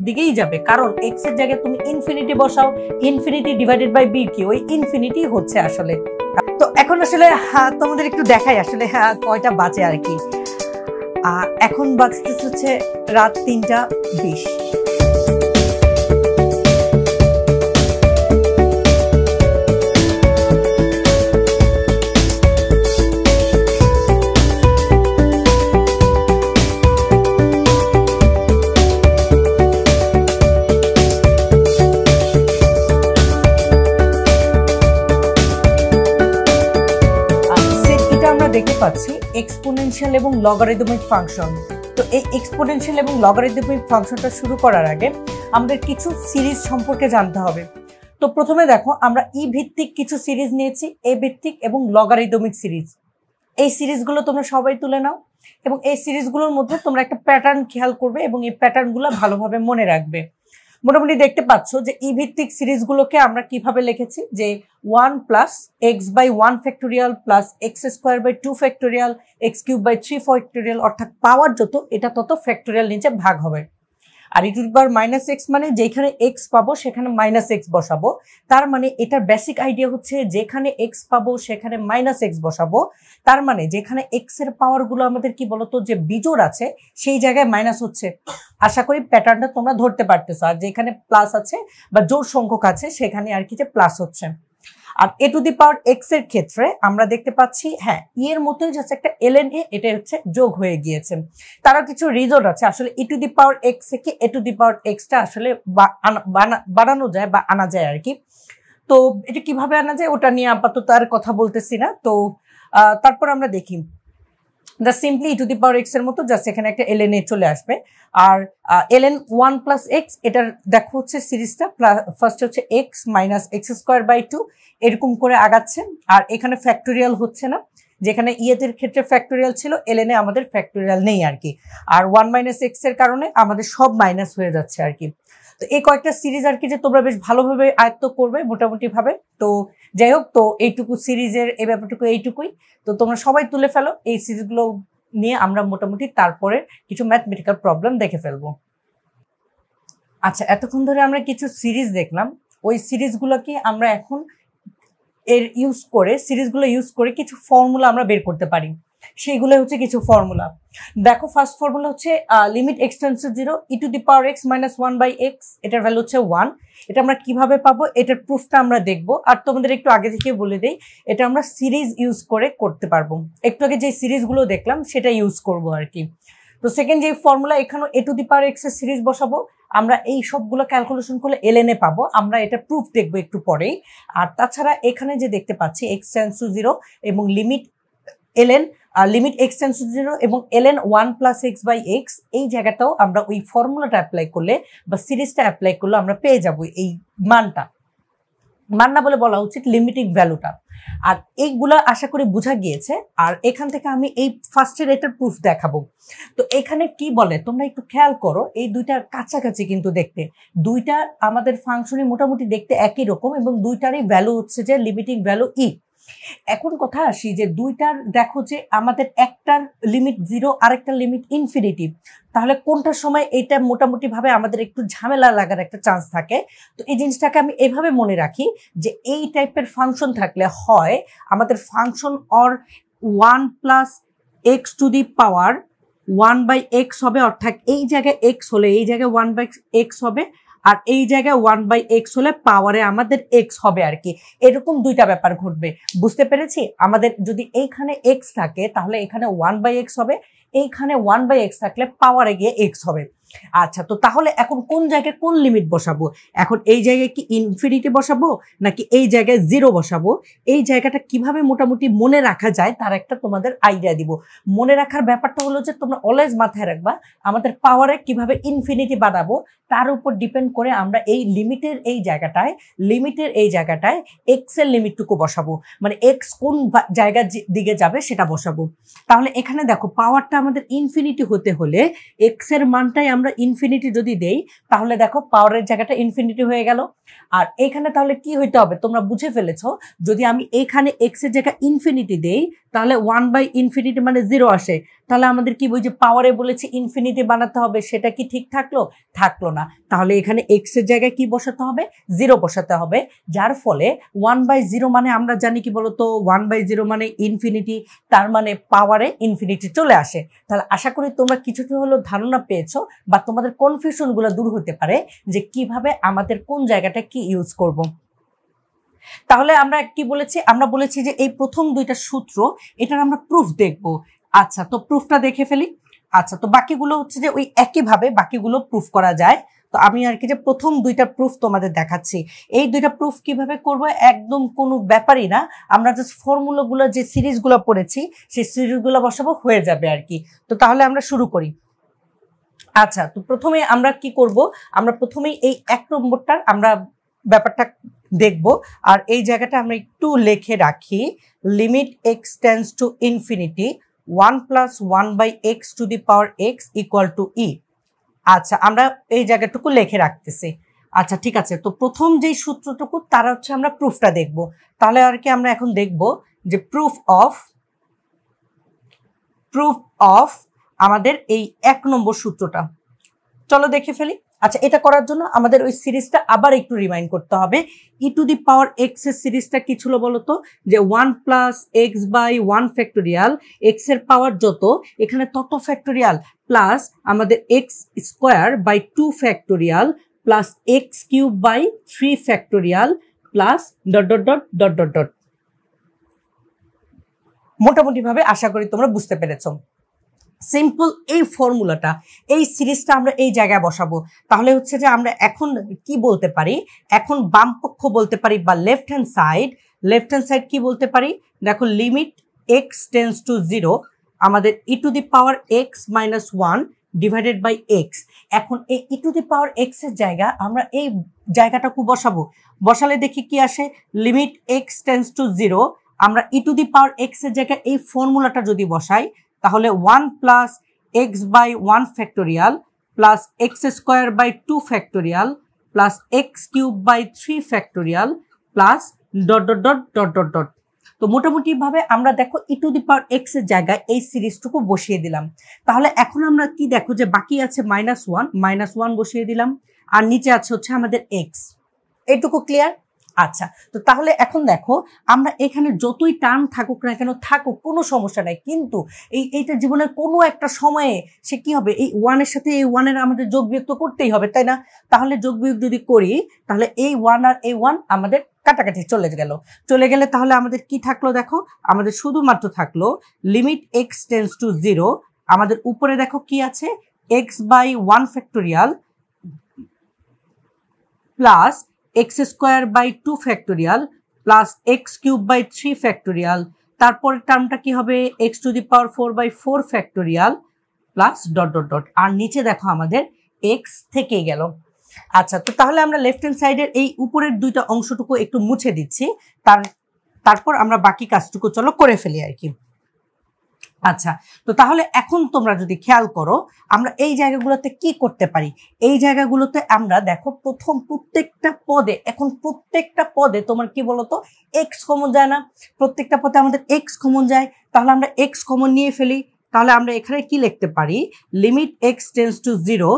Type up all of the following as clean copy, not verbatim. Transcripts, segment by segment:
দিকেই যাবে, কারণ এক্স এর জায়গায় তুমি ইনফিনিটি বসাও, ইনফিনিটি ডিভাইডেড বাই বি কি ওই ইনফিনিটি হচ্ছে আসলে। তো এখন আসলে তোমাদের একটু দেখাই আসলে কয়টা বাজে আর কি। এখন বাজতেছে হচ্ছে রাত 3:20। দেখতে পাচ্ছি এক্সপোনেনশিয়াল এবং লগারিদমিক ফাংশন। তো এই এক্সপোনেনশিয়াল এবং লগারিদমিক ফাংশনটা শুরু করার আগে আমাদের কিছু সিরিজ সম্পর্কে জানতে হবে। তো প্রথমে দেখো, আমরা ই ভিত্তিক কিছু সিরিজ নিয়েছি, এ ভিত্তিক এবং লগারিদমিক সিরিজ। এই সিরিজগুলো তোমরা সবাই তুলে নাও এবং এই সিরিজগুলোর মধ্যে তোমরা একটা প্যাটার্ন খেয়াল করবে এবং এই প্যাটার্নগুলো ভালোভাবে মনে রাখবে। মোটামুটি দেখতে পাচ্ছ যে ই ভিত্তিক সিরিজগুলোকে আমরা কিভাবে লিখেছি, যে 1 plus x by 1 factorial plus x square by 2 factorial x cube by 3 factorial, অর্থাৎ পাওয়ার যত এটা তত ফ্যাক্টোরিয়াল নিচে ভাগ হবে। আর e to the power minus x মানে যেখানে এক্স পাবো সেখানে মাইনাস এক্স বসাবো। তার মানে এটার বেসিক আইডিয়া হচ্ছে যেখানে এক্স পাবো সেখানে মাইনাস এক্স বসাবো। তার মানে যেখানে এক্স এর পাওয়ার গুলো আমাদের কি বলতো যে বিজোড় আছে সেই জায়গায় মাইনাস হচ্ছে। আশা করি প্যাটার্নটা তোমরা ধরতে পারতেছো। আর যেখানে প্লাস আছে বা জোড় সংখ্যক আছে সেখানে আর কি যে প্লাস হচ্ছে। আর এ টু দি পাওয়ার এক্স এর ক্ষেত্রে আমরা দেখতে পাচ্ছি ই এর মতোই যাচ্ছে একটা ln a, এটা হচ্ছে যোগ হয়ে গিয়েছে। তারও কিছু রিজন আছে। আসলে ই টু দি পাওয়ার এক্স থেকে এ টু দি পাওয়ার এক্সটা আসলে বানানো যায় বা আনা যায় আর কি। তো এটা কিভাবে আনা যায় ওটা নিয়ে আপাতত আর কথা বলতেছি না। তো তারপর আমরা দেখি simply E to the power X এর মতো জাস্ট এখানে একটা ln a চলে আসবে। আর ln 1 প্লাস এক্স, এটার দেখো হচ্ছে সিরিজটা ফার্স্ট হচ্ছে X minus X square by 2 এরকম করে আগাচ্ছে। আর এখানে ফ্যাক্টোরিয়াল হচ্ছে না, যেখানে ইয়েদের ক্ষেত্রে ফ্যাক্টোরিয়াল ছিল ln এ আমাদের ফ্যাক্টোরিয়াল নেই আর কি। আর 1 মাইনাস এক্স এর কারণে আমাদের সব মাইনাস হয়ে যাচ্ছে আর কি। তো এই কয়েকটা সিরিজ আর কি যে তোমরা বেশ ভালোভাবে আয়ত্ত করবে মোটামুটি ভাবে। তো যাই হোক, তো এইটুকু সিরিজের এই ব্যাপারটুকু এইটুকুই। তো তোমরা সবাই তুলে ফেলো এই সিরিজগুলো নিয়ে, আমরা মোটামুটি তারপরে কিছু ম্যাথমেটিক্যাল প্রবলেম দেখে ফেলবো। আচ্ছা, এতক্ষণ ধরে আমরা কিছু সিরিজ দেখলাম। ওই সিরিজগুলোকে আমরা এখন সিরিজগুলো ইউজ করে কিছু ফর্মুলা আমরা বের করতে পারি। সেইগুলো হচ্ছে কিছু ফর্মুলা। দেখো, ফার্স্ট ফর্মুলা হচ্ছে limit x tends to 0 E to the power x minus 1 by X, এটার ভ্যালু হচ্ছে 1। এটা আমরা কিভাবে পাবো এটার প্রুফটা আমরা দেখবো। আর তোমাদের একটু আগে থেকে বলে দেই, এটা আমরা সিরিজ ইউজ করে করতে পারবো। একটু আগে যে সিরিজগুলো দেখলাম সেটা ইউজ করবো আর কি। তো সেকেন্ড যে ফর্মুলা, এখানে এ টু দি পাওয়ার এক্স এর সিরিজ বসাবো। আমরা এই সবগুলো ক্যালকুলেশন করলে ln a পাবো। আমরা এটা প্রুফ দেখবো একটু পরেই। আর তাছাড়া এখানে যে দেখতে পাচ্ছি এক্স টেন্ডস টু 0 এবং লিমিট এক্স টেন্ডস টু 0 এবং ln 1 plus x by X, এই জায়গাটাও আমরা ওই ফর্মুলাটা অ্যাপ্লাই করলে বা সিরিজটা অ্যাপ্লাই করলে আমরা পেয়ে যাবো এই মানটা। মান না বলে বলা উচিত লিমিটিং ভ্যালুটা। আর এইগুলা আশা করি বোঝা গিয়েছে। আর এখান থেকে আমি এই ফার্স্টের এটার প্রুফ দেখাবো। তো এখানে কি বলে তোমরা একটু খেয়াল করো, এই দুইটার কাছাকাছি কিন্তু দেখতে, দুইটা আমাদের ফাংশনে মোটামুটি দেখতে একই রকম এবং দুইটারই ভ্যালু হচ্ছে যে লিমিটিং ভ্যালু ই। এখন কথা আসি যে দুইটার দেখো যে আমাদের একটার লিমিট 0 আরেকটার লিমিট ইনফিনিটি, তাহলে কোনটার সময় এটা মোটামুটি ভাবে আমাদের একটু ঝামেলা লাগার একটা চান্স থাকে। তো এই জিনিসটাকে আমি এভাবে মনে রাখি যে এই টাইপের ফাংশন থাকলে হয় আমাদের function or 1 plus X to the power 1 by X হবে, অর্থাৎ এই জায়গায় এক্স হলে এই জায়গায় 1 বাই এক্স হবে, আর এই জায়গায় 1 বাই এক্স হলে পাওয়ারে আমাদের এক্স হবে আর কি। এরকম দুইটা ব্যাপার ঘটবে, বুঝতে পেরেছি? আমাদের যদি এইখানে এক্স থাকে তাহলে এখানে 1 বাই এক্স হবে, এইখানে 1 বাই এক্স থাকলে পাওয়ারে গিয়ে এক্স হবে। আচ্ছা, তো তাহলে এখন কোন জায়গায় কোন লিমিট বসাবো? এখন এই জায়গায় কি ইনফিনিটি বসাবো নাকি এই জায়গায় 0 বসাবো? এই জায়গাটা কিভাবে মোটামুটি মনে রাখা যায় তার একটা তোমাদের আইডিয়া দিব। মনে রাখার ব্যাপারটা হলো যে তোমরা অলওয়েজ মাথায় রাখবা আমাদের পাওয়ারে কিভাবে ইনফিনিটি বানাবো তার উপর ডিপেন্ড করে আমরা এই লিমিটের এই জায়গাটায় এক্স এর লিমিটটুকু বসাবো, মানে এক্স কোন জায়গার দিকে যাবে সেটা বসাবো। তাহলে এখানে দেখো পাওয়ারটা আমাদের ইনফিনিটি হতে হলে এক্স এর মানটাই আমরা ইনফিনিটি যদি দেই তাহলে দেখো পাওয়ারের জায়গাটা ইনফিনিটি হয়ে গেল। আর এখানে তাহলে কি হইতে হবে তোমরা বুঝে ফেলেছো, যদি আমি এখানে এক্স এর জায়গায় ইনফিনিটি দেই তাহলে 1 বাই ইনফিনিটি মানে 0 আসে, তাহলে আমাদের কি বই যে পাওয়ারে বলেছে ইনফিনিটি বানাতে হবে, সেটা কি ঠিক থাকলো? থাকলো না। তাহলে এখানে এক্স এর জায়গায় কি বসাতে হবে? 0 বসাতে হবে, যার ফলে 1/0 মানে আমরা জানি কি বলতো 1/0 মানে ইনফিনিটি, তার মানে পাওয়ারে ইনফিনিটি চলে আসে। তাহলে আশা করি তোমরা কিছুটা হলো ধারণা পেয়েছো বা তোমাদের কনফিউশন গুলো দূর হতে পারে যে কিভাবে আমাদের কোন জায়গাটা কি ইউজ করব। তাহলে আমরা কি বলেছি? আমরা বলেছি যে এই প্রথম দুইটা সূত্র, এটার আমরা প্রুফ দেখব। আচ্ছা, তো প্রুফটা দেখে ফেলি। আচ্ছা, তো বাকিগুলো হচ্ছে যে ওই একইভাবে বাকিগুলো প্রুফ করা যায়। তো আমি আর কি যে প্রথম দুইটা প্রুফ তোমাদের দেখাচ্ছি। এই দুইটা প্রুফ কিভাবে করব একদম কোনো ব্যাপারই না, আমরা জাস্ট ফর্মুলাগুলো যে সিরিজগুলো পড়েছি সেই সিরিজগুলো বসাবো, হয়ে যাবে আর কি। তো তাহলে আমরা শুরু করি। আচ্ছা, তো প্রথমে আমরা কি করব? আমরা প্রথমেই এই 1 নম্বরটার আমরা ব্যাপারটা দেখব, আর এই জায়গাটা আমরা একটু লিখে রাখি, limit x tends to infinity 1 + 1/x to the power x equal to e. আচ্ছা, আমরা এই জায়গাটুকু লিখে রাখতেছি। আচ্ছা, ঠিক আছে। তো প্রথম যেই সূত্রটুকু তারা হচ্ছে আমরা প্রুফটা দেখব। তাহলে আর কি আমরা এখন দেখব যে প্রুফ অফ আমাদের এই 1 নম্বর সূত্রটা। চলো দেখে ফেলি। আচ্ছা, এটা করার জন্য আমাদের ওই সিরিজটা আবার একটু রিমাইন্ড করতে হবে। ই টু দি পাওয়ার এক্স এর সিরিজটা কি ছিল বলতো? যে 1 + x/1 ফ্যাক্টোরিয়াল, এক্স এর পাওয়ার যত এখানে তত ফ্যাক্টোরিয়াল, প্লাস আমাদের x² / 2 factorial, plus x³ / 3 factorial, plus ... মোটামুটি ভাবে আশা করি তোমরা বুঝতে পেরেছো। সিম্পল এই ফর্মুলাটা, এই সিরিজটা আমরা এই জায়গায় বসাবো। তাহলে হচ্ছে যে আমরা এখন কি বলতে পারি? এখন বাম পক্ষ বলতে পারি বা লেফট হ্যান্ড সাইড কি বলতে পারি? দেখো, লিমিট এক্স টেন্ডস টু 0 আমাদের e to the power x minus 1 divided by x. এখন এই ই টু দি পাওয়ার এক্স এর জায়গা আমরা এই জায়গাটাকে বসালে দেখি কি আসে। লিমিট এক্স টেন্ডস টু 0 আমরা ই টু দি পাওয়ার এক্স এর জায়গায় এই ফর্মুলাটা যদি বসাই, তাহলে 1 + x/1 factorial plus x² / 2 factorial plus x³ / 3 factorial plus ... তো মোটামুটি ভাবে আমরা দেখো ই টু দি পাওয়ার এক্স এর জায়গায় এই সিরিজটুকু বসিয়ে দিলাম। তাহলে এখন আমরা কি দেখো যে বাকি আছে -1 বসিয়ে দিলাম, আর নিচে আছে হচ্ছে আমাদের এক্স। এইটুকু ক্লিয়ার? আচ্ছা, তো তাহলে এখন দেখো আমরা এখানে যতই টার্ম থাকুক না কেন, কোনো সমস্যা নাই, কিন্তু এইটা জীবনের কোনো একটা সময়ে সে কি হবে, এই 1 এর সাথে এই 1 এর আমাদের যোগ বিয়োগ তো করতেই হবে, তাই না? তাহলে যোগ বিয়োগ যদি করি, তাহলে এই 1 আর এই 1 আমাদের কাটাকাটি চলে গেলে তাহলে আমাদের কি থাকলো? দেখো, আমাদের শুধুমাত্র থাকলো লিমিট এক্স টেন্ডস টু 0, আমাদের উপরে দেখো কি আছে, x/1 factorial plus x² / 2 factorial plus x³ / 3 factorial, তারপরের টার্মটা কি হবে, x⁴/4 ফ্যাক্টোরিয়াল প্লাস ... আর নিচে দেখো আমাদের x থেকেই গেল। আচ্ছা, তো তাহলে আমরা লেফট হ্যান্ড সাইডের এই উপরের দুইটা অংশটুকু একটু মুছে দিচ্ছি, তারপর আমরা বাকি কাজটুকু চলো করে ফেলি আর কি। আচ্ছা, তো তাহলে এখন তোমরা যদি খেয়াল করো আমরা এই জায়গাগুলোতে কি করতে পারি। এই জায়গাগুলোতে আমরা দেখো প্রথম প্রত্যেকটা পদে তোমার কি বলতো এক্স কমন যায় না? প্রত্যেকটা পদে আমাদের এক্স কমন যায়, তাহলে আমরা এক্স কমন নিয়ে ফেলি। তাহলে আমরা এখানে কি লিখতে পারি? Limit x tends to 0।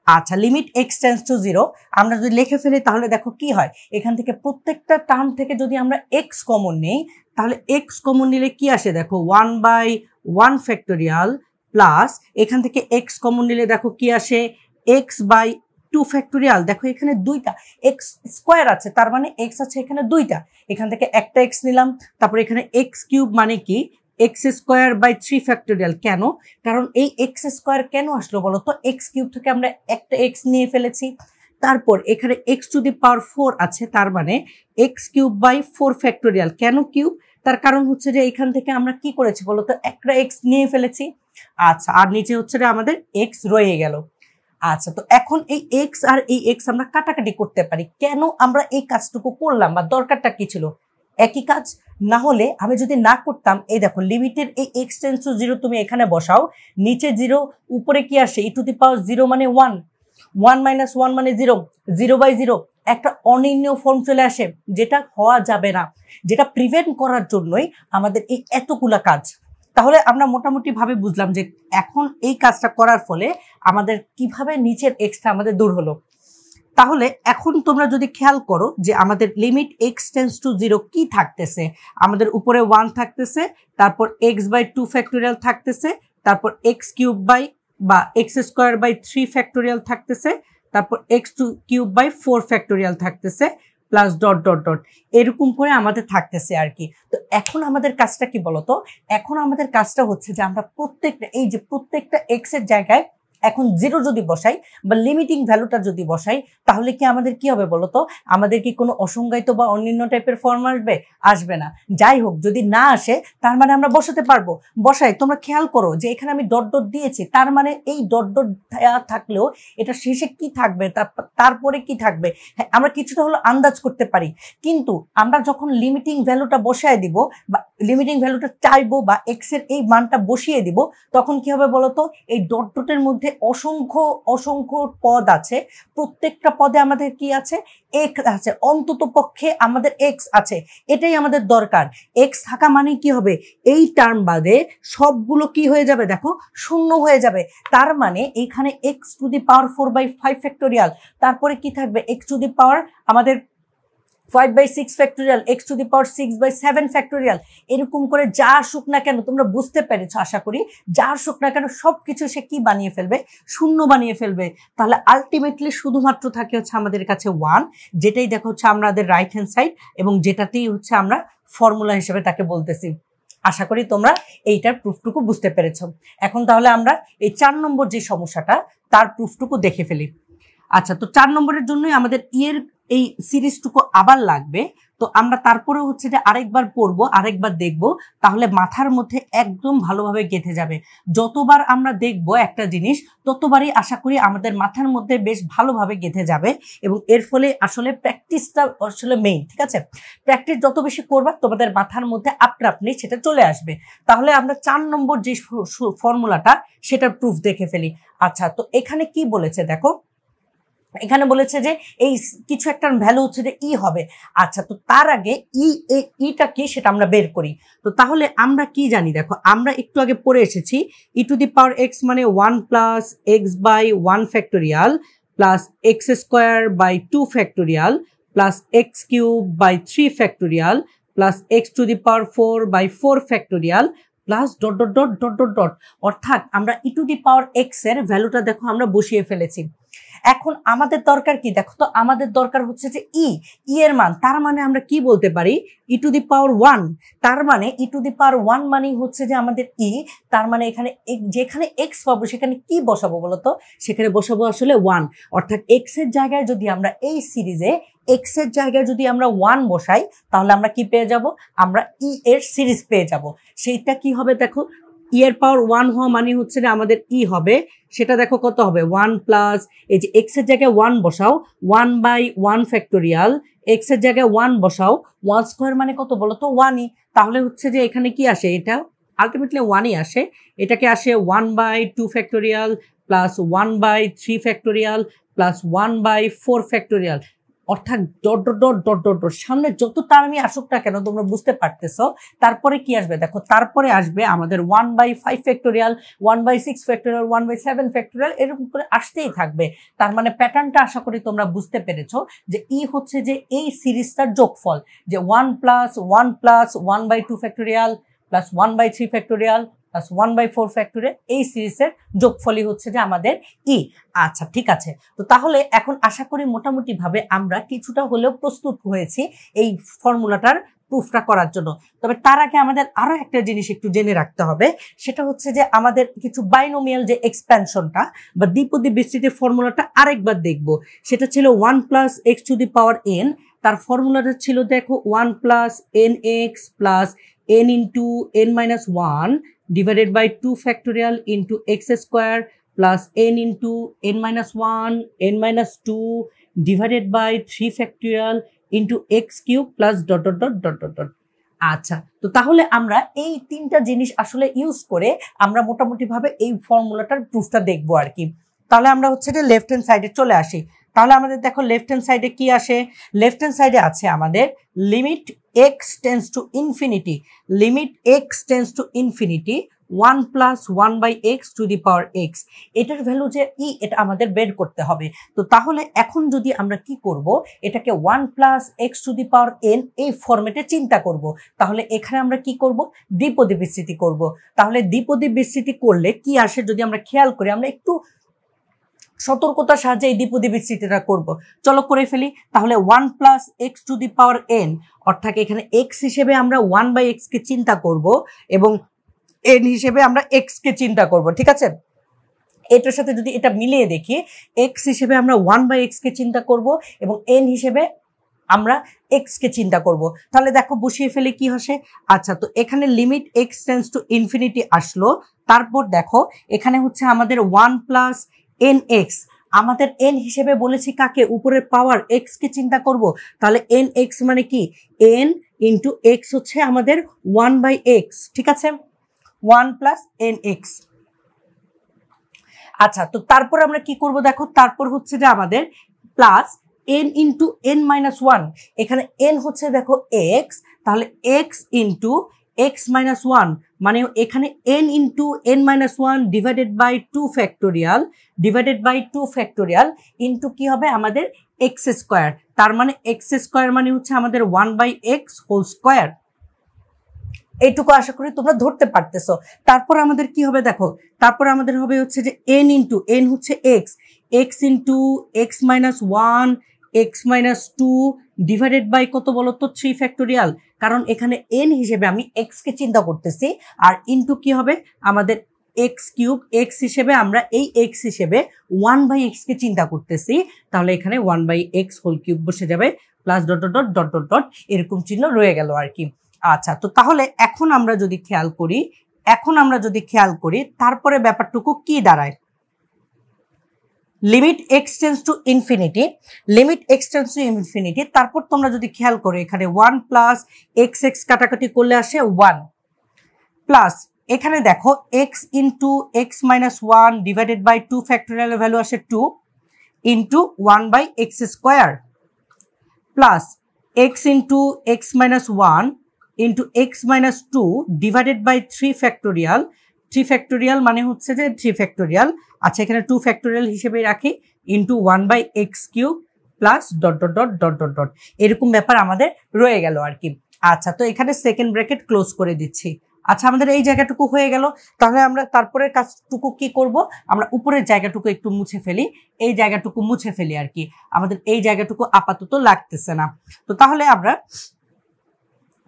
আচ্ছা, লিমিট এক্স টেন্ডস টু 0 আমরা যদি লিখে ফেলি, তাহলে দেখো কি হয়, এখান থেকে প্রত্যেকটা টার্ম থেকে যদি আমরা এক্স কমন নেই, তাহলে এক্স কমন নিলে কি আসে দেখো, 1/1 ফ্যাক্টোরিয়াল প্লাস এখান থেকে এক্স কমন নিলে দেখো কি আসে, x/2 ফ্যাক্টোরিয়াল। দেখো এখানে দুইটা x² আছে, তার মানে এক্স আছে এখানে দুইটা, এখান থেকে একটা এক্স নিলাম, তারপর এখানে x³ মানে কি, x² / 3 ফ্যাক্টোরিয়াল। কেন? কারণ এই x² কেন আসলো বলতো, x³ থেকে আমরা একটা x নিয়ে ফেলেছি। তারপর এখানে x⁴ আছে, তার মানে x³ / 4 ফ্যাক্টোরিয়াল। কেন কিউব? তার কারণ হচ্ছে যে এখান থেকে আমরা কি করেছি বলতো, একটা এক্স নিয়ে ফেলেছি। আচ্ছা, আর নিচে হচ্ছে যে আমাদের এক্স রয়ে গেল। আচ্ছা, তো এখন এই এক্স আর এই এক্স আমরা কাটাকাটি করতে পারি। কেন আমরা এই কাজটুকু করলাম বা দরকারটা কি ছিল? একই কাজ না হলে আমি যদি না করতাম, এই দেখো লিমিটের এই এক্স টেন্ডস টু 0 তুমি এখানে বসাও, নিচে 0, উপরে কি আসে, ই টু দি পাওয়ার 0 মানে 1, 1 - 1 মানে 0, 0/0 একটা অনির্ণীয় ফর্ম চলে আসে, যেটা হওয়া যাবে না, যেটা প্রিভেন্ট করার জন্যই আমাদের এই এতগুলা কাজ। তাহলে আমরা মোটামুটি ভাবে বুঝলাম যে এখন এই কাজটা করার ফলে আমাদের কিভাবে নিচের এক্সটা আমাদের দূর হলো। তাহলে এখন তোমরা যদি খেয়াল করো যে আমাদের লিমিট এক্স টেন্স টু 0 কি থাকতেছে, আমাদের উপরে 1 থাকতেছে, তারপর এক্স বাই 2 ফ্যাক্টোরিয়াল থাকতেছে, তারপর এক্স কিউব বাই বা এক্স স্কোয়ার বাই 3 ফ্যাক্টোরিয়াল থাকতেছে, তারপর এক্স কিউব বাই 4 ফ্যাক্টোরিয়াল থাকতেছে, প্লাস ডট ডট ডট এরকম করে আমাদের থাকতেছে আর কি। তো এখন আমাদের কাজটা কি বলতো, এখন আমাদের কাজটা হচ্ছে যে আমরা প্রত্যেকটা এক্স এর জায়গায় এখন 0 যদি বসাই বা লিমিটিং ভ্যালুটা যদি বসাই, তাহলে কি আমাদের কি হবে বলতো, আমাদের কি কোনো অসংজ্ঞায়িত বা অন্যান্য টাইপের ফর্ম আসবে? আসবে না। যাই হোক, যদি না আসে তার মানে আমরা বসাতে পারবো। বসাই, তোমরা খেয়াল করো যে এখানে আমি ডট ডট দিয়েছি, তার মানে এই ডট ডট থাকলেও এটা শেষে কি থাকবে, তারপরে কি থাকবে, হ্যাঁ আমরা কিছুটা হলো আন্দাজ করতে পারি। কিন্তু আমরা যখন লিমিটিং ভ্যালুটা বসায় দিব বা লিমিটিং ভ্যালুটা চাইবো বা এক্স এর এই মানটা বসিয়ে দিব, তখন কি হবে বলতো, এই ডট ডটের মধ্যে অসংখ্য পদ আছে, প্রত্যেকটা পদে আমাদের কি আছে, এক্স আছে, অন্তত পক্ষে আমাদের এক্স আছে। এটাই আমাদের দরকার। এক্স থাকা মানে কি হবে, এই টার্ম বাদে সবগুলো কি হয়ে যাবে দেখো, শূন্য হয়ে যাবে। তার মানে এইখানে x to the power 4/5 factorial, তারপরে কি থাকবে এক্স টু দি পাওয়ার আমাদের 5/6 factorial, x to the power 6/7 factorial, এরকম করে যা আসুক না কেন, তোমরা বুঝতে পেরেছো আশা করি, যা আসুক না কেন সবকিছু সে কি বানিয়ে ফেলবে, শূন্য বানিয়ে ফেলবে। তাহলে আলটিমেটলি শুধুমাত্র থাকে হচ্ছে আমাদের কাছে 1, যেটাই দেখো হচ্ছে আমাদের রাইট হ্যান্ড সাইড, এবং যেটাতেই হচ্ছে আমরা ফর্মুলা হিসেবে তাকে বলতেছি। আশা করি তোমরা এইটার প্রুফটুকু বুঝতে পেরেছো। এখন তাহলে আমরা এই 4 নম্বর যে সমস্যাটা তার প্রুফটুকু দেখে ফেলি। আচ্ছা, তো 4 নম্বরের জন্যই আমাদের এর এই সিরিজটুকু আবার লাগবে। তো আমরা তারপরে হচ্ছে যে আরেকবার পড়বো, আরেকবার দেখবো, তাহলে মাথার মধ্যে একদম ভালোভাবে গেঁথে যাবে। যতবার আমরা দেখবো একটা জিনিস, ততবারই আশা করি আমাদের মাথার মধ্যে বেশ ভালোভাবে গেঁথে যাবে, এবং এর ফলে আসলে প্র্যাকটিসটা আসলে মেইন। ঠিক আছে, প্র্যাকটিস যত বেশি করবা তোমাদের মাথার মধ্যে আপনা আপনি সেটা চলে আসবে। তাহলে আমরা 4 নম্বর যে ফর্মুলাটা সেটার প্রুফ দেখে ফেলি। আচ্ছা, তো এখানে কি বলেছে দেখো, এখানে বলেছে যে এই কিছু একটা ভ্যালু হচ্ছে যে ই হবে। আচ্ছা, তো তার আগে ইটা কি সেটা আমরা বের করি। তো তাহলে আমরা কি জানি দেখো, আমরা একটু আগে পড়ে এসেছি ই টু দি পাওয়ার এক্স মানে 1 plus x by 1 factorial plus x square by 2 factorial plus X cube by 3 factorial plus X to the power 4/4 factorial plus dot dot dot dot dot dot. অর্থাৎ আমরা ই to the power X এর ভ্যালুটা দেখো আমরা বসিয়ে ফেলেছি। এখন আমাদের দরকার কি দেখো, তো আমাদের দরকার হচ্ছে যে ই এর মান, তার মানে আমরা কি বলতে পারি, ই টু দি পাওয়ার 1। তার মানে ই টু দি পাওয়ার 1 মানেই হচ্ছে যে আমাদের ই, তার মানে এখানে যেখানে এক্স পাবো সেখানে কি বসাবো বলতো, সেখানে বসাবো আসলে 1। অর্থাৎ এক্স এর জায়গায় যদি আমরা এই সিরিজে এক্স এর জায়গায় যদি আমরা 1 বসাই, তাহলে আমরা কি পেয়ে যাব, আমরা ই এর সিরিজ পেয়ে যাব। সেইটা কি হবে দেখো, ই এর পাওয়ার 1 হওয়া মানে হচ্ছে যে আমাদের ই হবে, সেটা দেখো কত হবে, 1 প্লাস এই যে এক্স এর জায়গায় 1 বসাও 1/1 ফ্যাক্টোরিয়াল, এক্স এর জায়গায় 1 বসাও 1 স্কোয়ার মানে কত বলো তো 1ই। তাহলে হচ্ছে যে এখানে কি আসে, এটা আলটিমেটলি 1ই আসে। এটাকে আসে 1/2 factorial plus 1/3 factorial plus 1/4 factorial. অর্থাৎ dot dot dot dot dot dot সামনে যত টার্মই আসুক না কেন তোমরা বুঝতে পারতেছো, তারপরে কি আসবে দেখো, তারপরে আসবে আমাদের 1/5 ফ্যাক্টোরিয়াল 1/6 ফ্যাক্টোরিয়াল 1/7 ফ্যাক্টোরিয়াল, এরকম করে আসতেই থাকবে। তার মানে প্যাটার্নটা আশা করি তোমরা বুঝতে পেরেছো যে ই হচ্ছে যে এই সিরিজটার যোগফল, যে 1 plus 1 plus 1/2 factorial plus 1/3 factorial plus 1/4 factorial, এই সিরিজের যোগফলই হচ্ছে যে আমাদের ই। আচ্ছা, ঠিক আছে। তো তাহলে এখন আশা করি মোটামুটি ভাবে আমরা কিছুটা হলেও প্রস্তুত হয়েছি এই ফর্মুলাটার প্রুফটা করার জন্য। তবে তার আগে আমাদের আরো একটা জিনিস একটু জেনে রাখতে হবে, সেটা হচ্ছে যে আমাদের কিছু বাইনোমিয়াল যে এক্সপ্যানশনটা বা দ্বিপদী বিস্তৃতির ফর্মুলাটা আরেকবার দেখব। সেটা ছিল 1 plus X to the power N, তার ফর্মুলাটা ছিল দেখো 1 plus N x plus n into n minus 1 divided by 2 factorial into x square plus n into n minus 1 n minus 2 divided by 3 factorial into x cube plus dot dot dot dot dot dot। আচ্ছা, তো তাহলে আমরা এই তিনটা জিনিস আসলে use করে আমরা মোটামুটি ভাবে এই ফর্মুলাটার প্রুফটা দেখবো আর কি। তাহলে আমরা হচ্ছে যে লেফট হ্যান্ড সাইডে চলে আসি। তাহলে আমাদের দেখো লেফট হ্যান্ড সাইডে কি আসে, লেফট হ্যান্ড সাইডে আছে আমাদের limit x tends to infinity, limit x tends to infinity 1 plus 1 by X to the power X, এটার ভ্যালু যে ই এটা আমাদের বের করতে হবে। তো তাহলে এখন যদি আমরা কি করব, এটাকে 1 plus X to the power N এই ফরম্যাটে চিন্তা করব, তাহলে এখানে আমরা কি করব, দ্বিপদী বিস্তৃতি করব। তাহলে দ্বিপদী বিস্তৃতি করলে কি আসে যদি আমরা খেয়াল করি, আমরা একটু সতর্কতার সাহায্যে এই দ্বিপদী বিস্তৃতিটা করব। চলো করে ফেলি। তাহলে 1 plus X to the power N, অর্থাৎ এখানে এক্স হিসেবে আমরা 1 বাই এক্স কে চিন্তা করব এবং এন হিসেবে আমরা এক্স কে চিন্তা করব, ঠিক আছে। এটার সাথে যদি এটা মিলিয়ে দেখি, এক্স হিসেবে আমরা 1 বাই এক্স কে চিন্তা করব এবং এন হিসেবে আমরা এক্স কে চিন্তা করব। তাহলে দেখো বসিয়ে ফেলে কি আসে। আচ্ছা, তো এখানে limit x tends to infinity আসলো। তারপর দেখো এখানে হচ্ছে আমাদের 1 প্লাস এন এক্স, আমাদের এন হিসেবে বলেছি কাকে, উপরের পাওয়ার এক্স কে চিন্তা করব। তাহলে এন এক্স মানে কি, এন ইন্টু এক্স হচ্ছে আমাদের 1 বাই এক্স, ঠিক আছে, 1 প্লাস এন এক্স। আচ্ছা, তো তারপর আমরা কি করব দেখো, তারপর হচ্ছে যে আমাদের plus N into N minus one, এখানে এন হচ্ছে দেখো এক্স, তাহলে X into x minus one, মানে এখানে N into N minus one divided by 2 factorial, divided by 2 factorial into কি হবে আমাদের এক্স স্কোয়ার, তার মানে এক্স স্কোয়ার মানে হচ্ছে আমাদের 1 বাই এক্স হোল স্কোয়ার। এইটুকু আশা করি তোমরা ধরতে পারতেছো। তারপর আমাদের কি হবে দেখো, তারপর আমাদের হবে হচ্ছে যে এন ইন্টু এন হচ্ছে X, X into x minus one X minus two divided by কত বলো তো 3 ফ্যাক্টোরিয়াল, কারণ এখানে এন হিসেবে আমি এক্স কে চিন্তা করতেছি, আর ইন্টু কি হবে আমাদের এক্স কিউব, এক্স হিসেবে আমরা এই এক্স হিসেবে 1 বাই এক্স কে চিন্তা করতেছি, তাহলে এখানে 1 বাই এক্স হোল কিউব বসে যাবে, plus dot dot dot dot dot dot এরকম চিহ্ন রয়ে গেল আর কি। আচ্ছা, তো তাহলে এখন আমরা যদি খেয়াল করি, তারপরে ব্যাপারটুকু কি দাঁড়ায়, limit x tends to infinity, limit x tends to infinity. তারপর তোমরা যদি খেয়াল করো এখানে 1 প্লাস এক্স এক্স কাটাকাটি করলে আসে 1 প্লাস এখানে দেখো X into x minus one divided by 2 factorial value আসে 2 into 1 by x square plus X into x minus one into x minus two divided by 3 factorial, 3 factorial মানে হচ্ছে যে 3 factorial, আচ্ছা এখানে 2 ফ্যাক্টোরিয়াল হিসেবে রাখি, into 1 by X cube plus dot dot dot dot dot dot এরকম ব্যাপার আমাদের রয়ে গেল আর কি। আচ্ছা, তো এখানে সেকেন্ড ব্র্যাকেট ক্লোজ করে দিচ্ছি। আচ্ছা, আমাদের এই জায়গাটুকু হয়ে গেল। তাহলে আমরা তারপরের কাজটুকু কি করব, আমরা উপরের জায়গাটুকু একটু মুছে ফেলি, এই জায়গাটুকু মুছে ফেলি আর কি, আমাদের এই জায়গাটুকু আপাতত লাগতেছে না। তো তাহলে আমরা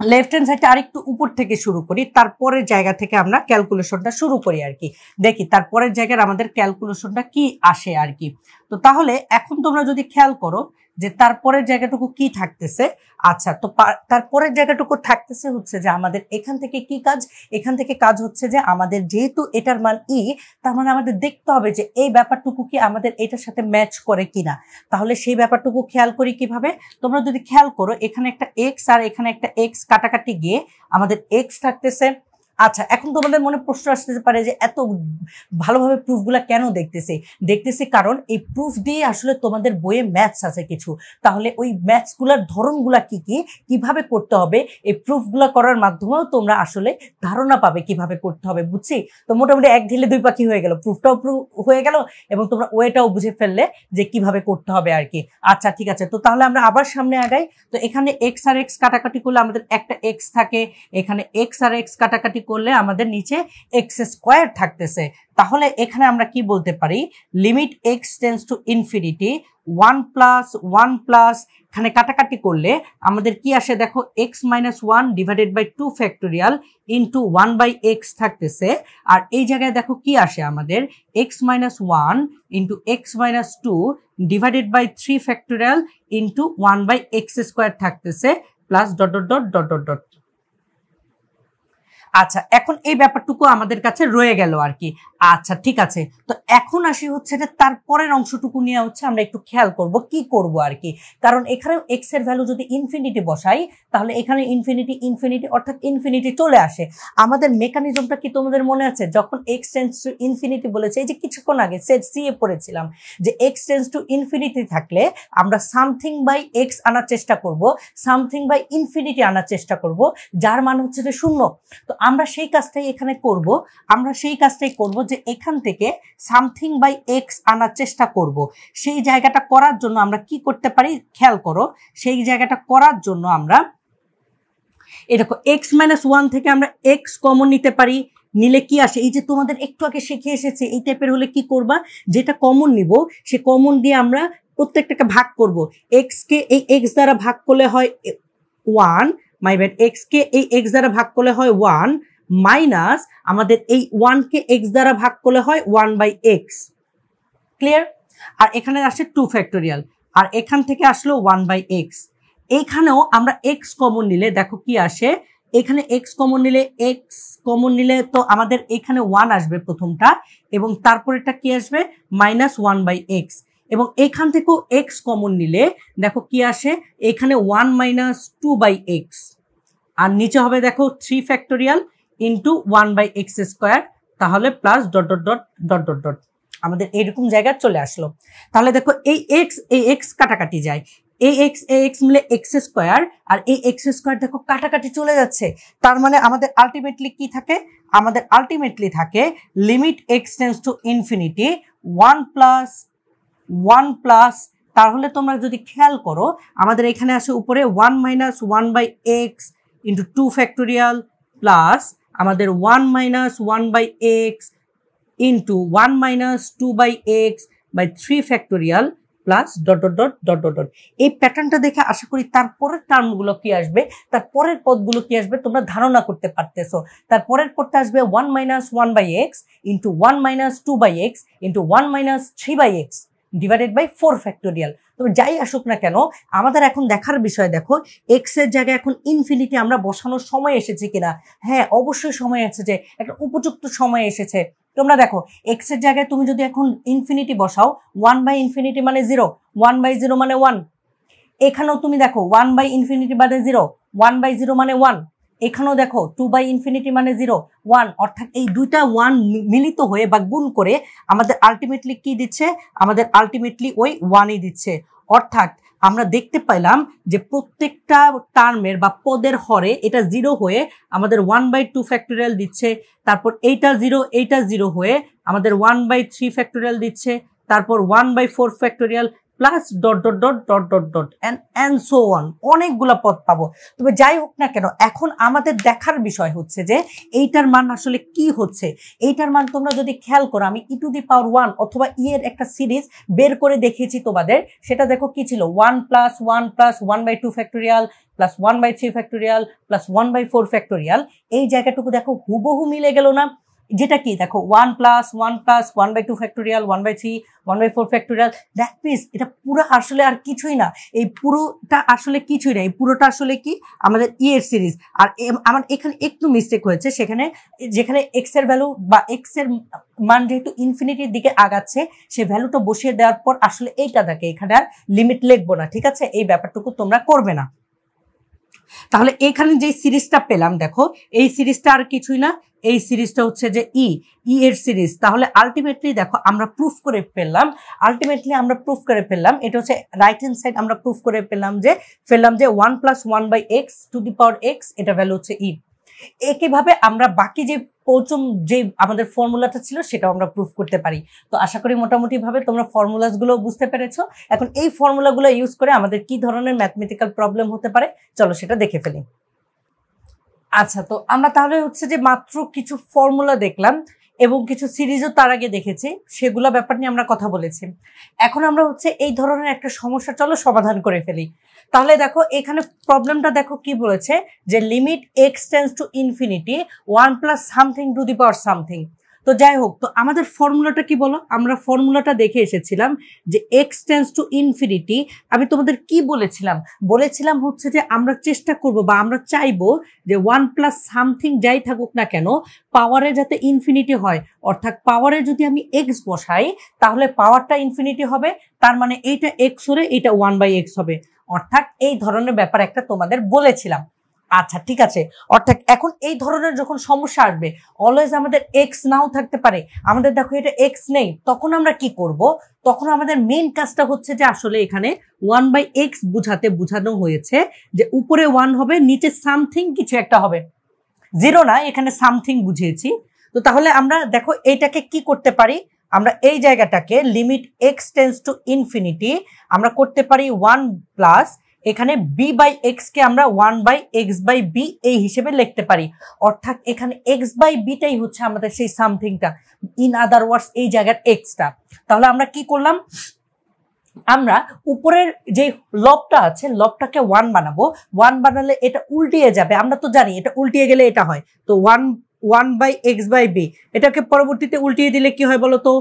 লেফট হ্যান্ড সাইডটা আরেকটু উপর থেকে শুরু করি, তারপরের জায়গা থেকে আমরা ক্যালকুলেশনটা শুরু করি আর কি, দেখি তারপরের জায়গার আমাদের ক্যালকুলেশনটা কি আসে আর কি। তো তাহলে এখন তোমরা যদি খেয়াল করো যে তারপরের জায়গাটুকু কি থাকতেছে, আচ্ছা তো তারপরের জায়গাটুকু থাকতেছে হচ্ছে যে আমাদের এখান থেকে কি কাজ, এখান থেকে কাজ হচ্ছে যে আমাদের যেহেতু এটার মান ই, তার মানে আমাদের দেখতে হবে যে এই ব্যাপারটুকু কি আমাদের এটার সাথে ম্যাচ করে কিনা। তাহলে সেই ব্যাপারটুকু খেয়াল করি কিভাবে, তোমরা যদি খেয়াল করো এখানে একটা এক্স আর এখানে একটা এক্স কাটাকাটি গিয়ে আমাদের এক্স থাকতেছে। আচ্ছা, এখন তোমাদের মনে প্রশ্ন আসতে পারে যে এত ভালোভাবে প্রুফগুলা কেন দেখতেছি কারণ এই প্রুফ দিয়ে আসলে তোমাদের বইয়ে ম্যাথস আছে কিছু, তাহলে ওই ম্যাথসগুলার ধরনগুলা কি কি কিভাবে করতে হবে এই প্রুফগুলা করার মাধ্যমেও তোমরা আসলে ধারণা পাবে কিভাবে করতে হবে, বুঝছি। তো মোটামুটি এক ঢিলে দুই পাখি হয়ে গেল, প্রুফটাও প্রুফ হয়ে গেল এবং তোমরা ওয়েটাও বুঝে ফেললে যে কিভাবে করতে হবে আর কি। আচ্ছা ঠিক আছে, তো তাহলে আমরা আবার সামনে আগাই। তো এখানে এক্স আর এক্স কাটাকাটি করলে আমাদের একটা এক্স থাকে, এখানে এক্স আর এক্স কাটাকাটি করলে আমাদের নিচে এক্স স্কোয়ার থাকতেছে। তাহলে এখানে আমরা কি বলতে পারি, limit x tends to infinity 1 plus এখানে কাটাকাটি করলে আমাদের কি আসে দেখো, x minus one divided by 2 factorial into 1 by x থাকতেছে, আর এই জায়গায় দেখো কি আসে আমাদের x minus one into x minus two divided by 3 factorial into 1 by x square থাকতেছে, plus dot dot dot dot dot dot. আচ্ছা, এখন এই ব্যাপারটুকু আমাদের কাছে রয়ে গেল আর কি। আচ্ছা ঠিক আছে, তো এখন আসি হচ্ছে যে তারপরের অংশটুকু নিয়ে হচ্ছে আমরা একটু খেয়াল করব কি করব আর কি। কারণ এখানে এক্স এর ভ্যালু যদি ইনফিনিটি বসাই তাহলে এখানে ইনফিনিটি ইনফিনিটি অর্থাৎ ইনফিনিটি চলে আসে। আমাদের মেকানিজমটা কি তোমাদের মনে আছে? যখন এক্স টেন্স টু ইনফিনিটি বলেছে, এই যে কিছুক্ষণ আগে সেট সি এ পড়েছিলাম যে এক্স টেন্স টু ইনফিনিটি থাকলে আমরা সামথিং বাই এক্স আনার চেষ্টা করব, সামথিং বাই ইনফিনিটি আনার চেষ্টা করব, যার মান হচ্ছে যে 0। তো আমরা সেই কাজটাই এখানে করব, আমরা সেই কাজটাই করব যে এখান থেকে সামথিং বাই এক্স আনার চেষ্টা করব। সেই জায়গাটা করার জন্য আমরা কি করতে পারি খেয়াল করো, সেই জায়গাটা করার জন্য আমরা এই দেখো এক্স মাইনাস 1 থেকে আমরা এক্স কমন নিতে পারি। নিলে কি আসে, এই যে তোমাদের একটু আগে শিখে এসেছে এই টাইপের হলে কি করবা, যেটা কমন নিব সে কমন দিয়ে আমরা প্রত্যেকটাকে ভাগ করব। এক্স কে এই এক্স দ্বারা ভাগ করলে হয় 1, মাই ব্যাড, এক্স কে এই এক্স দ্বারা ভাগ করলে হয় 1 মাইনাস আমাদের এই 1 কে এক্স দ্বারা ভাগ করলে হয় 1 বাই এক্স। ক্লিয়ার? আর এখানে আসে 2 ফ্যাক্টোরিয়াল, আর এখান থেকে আসলো 1 বাই এক্স। এইখানেও আমরা এক্স কমন নিলে দেখো কি আসে, এখানে এক্স কমন নিলে তো আমাদের এখানে 1 আসবে প্রথমটা, এবং তারপরেটা কি আসবে মাইনাস 1 বাই এক্স। এবং এখান থেকেও এক্স কমন নিলে দেখো কি আসে, এখানে 1 মাইনাস 2 বাই এক্স, আর নিচে হবে দেখো 3 factorial into 1 by x square, তাহলে plus dot dot dot dot dot dot আমাদের এইরকম জায়গায় চলে আসলো। তাহলে দেখো এই এক্স কাটাকাটি যায়, এই এক্স মিলে এক্স স্কোয়ার, আর এই এক্স স্কোয়ার দেখো কাটাকাটি চলে যাচ্ছে। তার মানে আমাদের আলটিমেটলি কি থাকে, আমাদের আলটিমেটলি থাকে limit x tends to infinity 1 plus, তাহলে তোমরা যদি খেয়াল করো আমাদের এখানে আসে উপরে 1 minus 1 by X into 2 factorial plus আমাদের 1 minus 1 by X into 1 minus 2 by X by 3 factorial plus dot dot dot dot dot dot. এই প্যাটার্নটা দেখে আশা করি তারপরের টার্মগুলো কি আসবে, তারপরের পদগুলো কি আসবে তোমরা ধারণা করতে পারতেছো। তারপরের পদটা আসবে 1 minus 1 by X into 1 minus 2 by X into 1 minus 3 by X divided by 4 factorial. তবে যাই আসুক না কেন আমাদের এখন দেখার বিষয় দেখো এক্স এর জায়গায় এখন ইনফিনিটি আমরা বসানোর সময় এসেছে কিনা। হ্যাঁ অবশ্যই সময় এসেছে, একটা উপযুক্ত সময় এসেছে। তোমরা দেখো এক্স এর জায়গায় তুমি যদি এখন ইনফিনিটি বসাও 1 বাই ইনফিনিটি মানে 0, 1 বাই 0 মানে 1। এখানেও তুমি দেখো 1 বাই ইনফিনিটি মানে 0, 1 বাই 0 মানে 1। এখানেও দেখো 2 বাই ইনফিনিটি মানে 0, 1। অর্থাৎ এই দুইটা 1 মিলিত হয়ে বা গুণ করে আমাদের আলটিমেটলি কি দিচ্ছে, আমাদের আলটিমেটলি ওই 1ই দিচ্ছে। অর্থাৎ আমরা দেখতে পাইলাম যে প্রত্যেকটা টার্মের বা পদের হরে এটা 0 হয়ে আমাদের 1 বাই 2 ফ্যাক্টোরিয়াল দিচ্ছে, তারপর এইটা 0 হয়ে আমাদের 1 বাই 3 ফ্যাক্টোরিয়াল দিচ্ছে, তারপর 1 by 4 factorial plus dot dot dot dot dot dot and so on, অনেকগুলা পদ পাবো। তবে যাই হোক না কেন এখন আমাদের দেখার বিষয় হচ্ছে যে এইটার মান আসলে কি হচ্ছে। এইটার মান তোমরা যদি খেয়াল করো, আমি ই টু দি পাওয়ার 1 অথবা ই এর একটা সিরিজ বের করে দেখিয়েছি তোমাদের, সেটা দেখো কি ছিল 1 plus 1 plus 1 by 2 factorial plus 1 by 3 factorial plus 1 by 4 factorial. এই জায়গাটুকু দেখো হুবহু মিলে গেল না, যেটা কি দেখো 1 plus 1 by 2 factorial 1 by 3 1 by 4 factorial. That means এটা পুরো আসলে আর কিছুই না, এই পুরোটা আসলে কিছুই না, এই পুরোটা আসলে কি আমাদের ই এর সিরিজ। আর আমার এখানে একটু মিস্টেক হয়েছে, সেখানে যেখানে এক্স এর ভ্যালু বা এক্স এর মান যেহেতু ইনফিনিটির দিকে আগাচ্ছে সে ভ্যালুটা বসিয়ে দেওয়ার পর আসলে এইটা থাকে, এখানে আর লিমিট লিখবো না, ঠিক আছে? এই ব্যাপারটুকু তোমরা করবে না। তাহলে এখানে যে সিরিজটা পেলাম দেখো এই সিরিজটা আর কিছুই না, এই সিরিজটা হচ্ছে যে ই এর সিরিজ। তাহলে আলটিমেটলি দেখো আমরা প্রুফ করে ফেললাম, এটা হচ্ছে রাইট হ্যান্ড সাইড আমরা প্রুফ করে ফেললাম যে 1 plus 1 by X to the power X এটা ভ্যালু হচ্ছে ই। একইভাবে আমরা বাকি যে পঞ্চম যে আমাদের ফর্মুলাটা ছিল সেটাও আমরা প্রুফ করতে পারি। তো আশা করি মোটামুটি ভাবে তোমরা ফর্মুলাস গুলো বুঝতে পেরেছো। এখন এই ফর্মুলাগুলো ইউজ করে আমাদের কি ধরনের ম্যাথমেটিক্যাল প্রবলেম হতে পারে চলো সেটা দেখে ফেলি। আচ্ছা, তো আমরা তাহলে হচ্ছে যে মাত্র কিছু ফর্মুলা দেখলাম এবং কিছু সিরিজও তার আগে দেখেছি, সেগুলো ব্যাপার নিয়ে আমরা কথা বলেছি। এখন আমরা হচ্ছে এই ধরনের একটা সমস্যা চলো সমাধান করে ফেলি। তাহলে দেখো এখানে প্রবলেমটা দেখো কি বলেছে যে limit x tends to infinity 1 plus something to the power something. তো যাই হোক, তো আমাদের ফর্মুলাটা কি বলো, আমরা ফর্মুলাটা দেখে এসেছিলাম যে এক্স টেন্স টু ইনফিনিটি। আমি তোমাদের কি বলেছিলাম হচ্ছে যে আমরা চেষ্টা করব বা আমরা চাইবো যে 1 প্লাস সামথিং যাই থাকুক না কেন পাওয়ারে যাতে ইনফিনিটি হয়, অর্থাৎ পাওয়ারে যদি আমি এক্স বসাই তাহলে পাওয়ারটা ইনফিনিটি হবে, তার মানে এইটা এক্স হলে এইটা 1/x হবে, অর্থাৎ এই ধরনের ব্যাপার একটা তোমাদের বলেছিলাম। আচ্ছা ঠিক আছে, অর্থাৎ এখন এই ধরনের যখন সমস্যা আসবে, অলওয়েজ আমাদের এক্স নাও থাকতে পারে, আমাদের দেখো এটা এক্স নেই, তখন আমরা কি করব, তখন আমাদের মেইন কাজটা হচ্ছে যে আসলে এখানে 1/x বোঝানো হয়েছে যে উপরে 1 হবে, নিচে সামথিং কিছু একটা হবে, জিরো না, এখানে সামথিং বুঝিয়েছি। তো তাহলে আমরা দেখো এইটাকে কি করতে পারি, আমরা এই জায়গাটাকে limit x tends to infinity আমরা করতে পারি 1 প্লাস এখানে b/x কে আমরা 1/x/b এই হিসেবে লিখতে পারি, অর্থাৎ এখানে x/b-টাই হচ্ছে আমাদের সেই সামথিংটা, ইন আদার ওয়ার্ডস এই জায়গার এক্সটা। তাহলে আমরা কি করলাম, আমরা উপরের যে লবটা আছে লবটাকে 1 বানাবো, 1 বানালে এটা উল্টিয়ে যাবে, আমরা তো জানি এটা উল্টিয়ে গেলে এটা হয়, তো 1/x/b, এটাকে পরবর্তীতে উল্টিয়ে দিলে কি হয় বলো তো,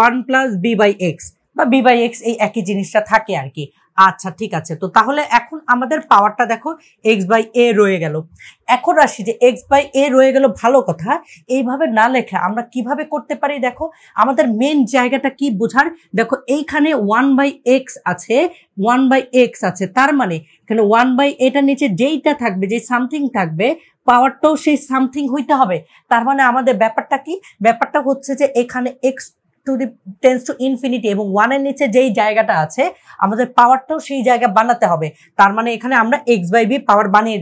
1 প্লাস b/x বা b/x এই একই জিনিসটা থাকে আর কি। আচ্ছা ঠিক আছে, তো তাহলে এখন আমাদের পাওয়ারটা দেখো x/a রয়ে গেল। এখন আসি যে x/a রয়ে গেল, ভালো কথা, এইভাবে না লেখা আমরা কিভাবে করতে পারি, দেখো আমাদের মেন জায়গাটা কি বোঝার, দেখো এইখানে 1/x আছে, 1/x আছে, তার মানে এখানে 1/a-টার নিচে যেইটা থাকবে, যে সামথিং থাকবে, পাওয়ারটাও সেই সামথিং হইতে হবে। তার মানে আমাদের ব্যাপারটা কি, ব্যাপারটা হচ্ছে যে এখানে x to the tense to infinity এবং 1 এর নিচে যেই জায়গাটা আছে আমাদের পাওয়ারটাও সেই জায়গা বানাতে হবে। তার মানে এখানে আমরা x/b পাওয়ার বানিয়ে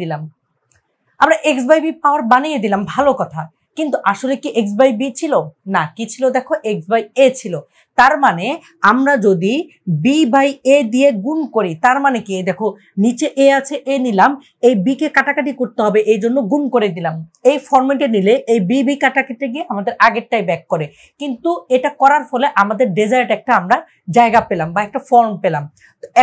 দিলাম, ভালো কথা, কিন্তু আসলে কি x/b ছিল না, কি ছিল দেখো x/a ছিল। তার মানে আমরা যদি b/a দিয়ে গুণ করি, তার মানে কি দেখো নিচে a আছে, a নিলাম, এই b কে কাটাকাটি করতে হবে, এই জন্য গুণ করে দিলাম। এই ফরম্যাটে নিলে এই b কাটাকাটি গিয়ে আমাদের আগেরটাই ব্যাক করে, কিন্তু এটা করার ফলে আমাদের ডেজার্ট একটা আমরা জায়গা পেলাম বা একটা ফর্ম পেলাম।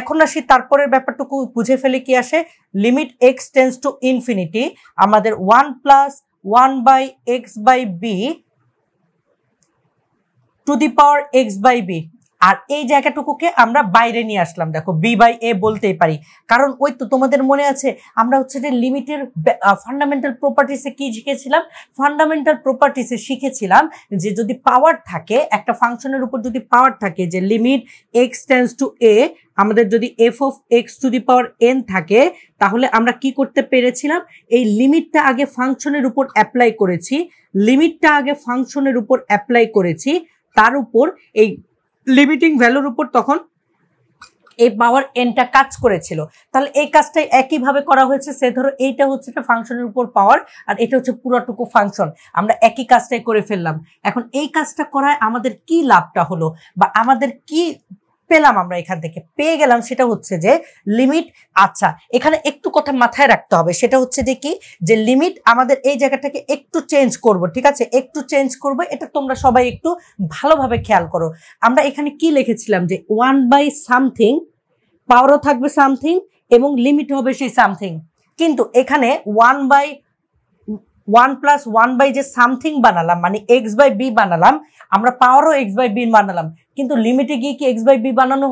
এখন আসি তারপরের ব্যাপারটুকু বুঝে ফেলে, কি আসে, limit x tends to infinity আমাদের 1 plus 1/x/b two the power x/b, আর এই জায়গাটুকুকে আমরা বাইরে নিয়ে আসলাম, দেখো b/a বলতেই পারি, কারণ ওই তো তোমাদের মনে আছে আমরা হচ্ছে যে লিমিটের ফান্ডামেন্টাল প্রপার্টিসে কি শিখেছিলাম, যে যদি পাওয়ার থাকে একটা ফাংশনের উপর, যদি পাওয়ার থাকে যে limit x tends two a, আমাদের যদি f(x) two the power n থাকে, তাহলে আমরা কি করতে পেরেছিলাম, এই লিমিটটা আগে ফাংশনের উপর অ্যাপ্লাই করেছি, তার উপর এই লিমিটিং ভ্যালুর উপর তখন এই পাওয়ার এনটা কাজ করেছিল। তাহলে এই কাজটাই একইভাবে করা হয়েছে, সে ধরো এইটা হচ্ছে একটা ফাংশনের উপর পাওয়ার আর এটা হচ্ছে পুরোটুকু ফাংশন, আমরা একই কাজটাই করে ফেললাম। এখন এই কাজটা করায় আমাদের কি লাভটা হলো বা আমাদের কি পেলাম, আমরা এখান থেকে পেয়ে গেলাম সেটা হচ্ছে যে লিমিট, আচ্ছা এখানে একটু কথা মাথায় রাখতে হবে, সেটা হচ্ছে যে কি, যে লিমিট আমাদের এই জায়গাটাকে একটু চেঞ্জ করব, ঠিক আছে, একটু চেঞ্জ করব, এটা তোমরা সবাই একটু ভালোভাবে খেয়াল করো। আমরা এখানে কি লিখেছিলাম যে 1/something, পাওয়ারও থাকবে সামথিং এবং লিমিট হবে সেই সামথিং, কিন্তু এখানে 1 প্লাস 1 যে সামথিং বানালাম মানে x/b বানালাম, আমরা পাওয়ারও x/b বানালাম, কিন্তু লিমিটে গিয়ে কি x/b বানানো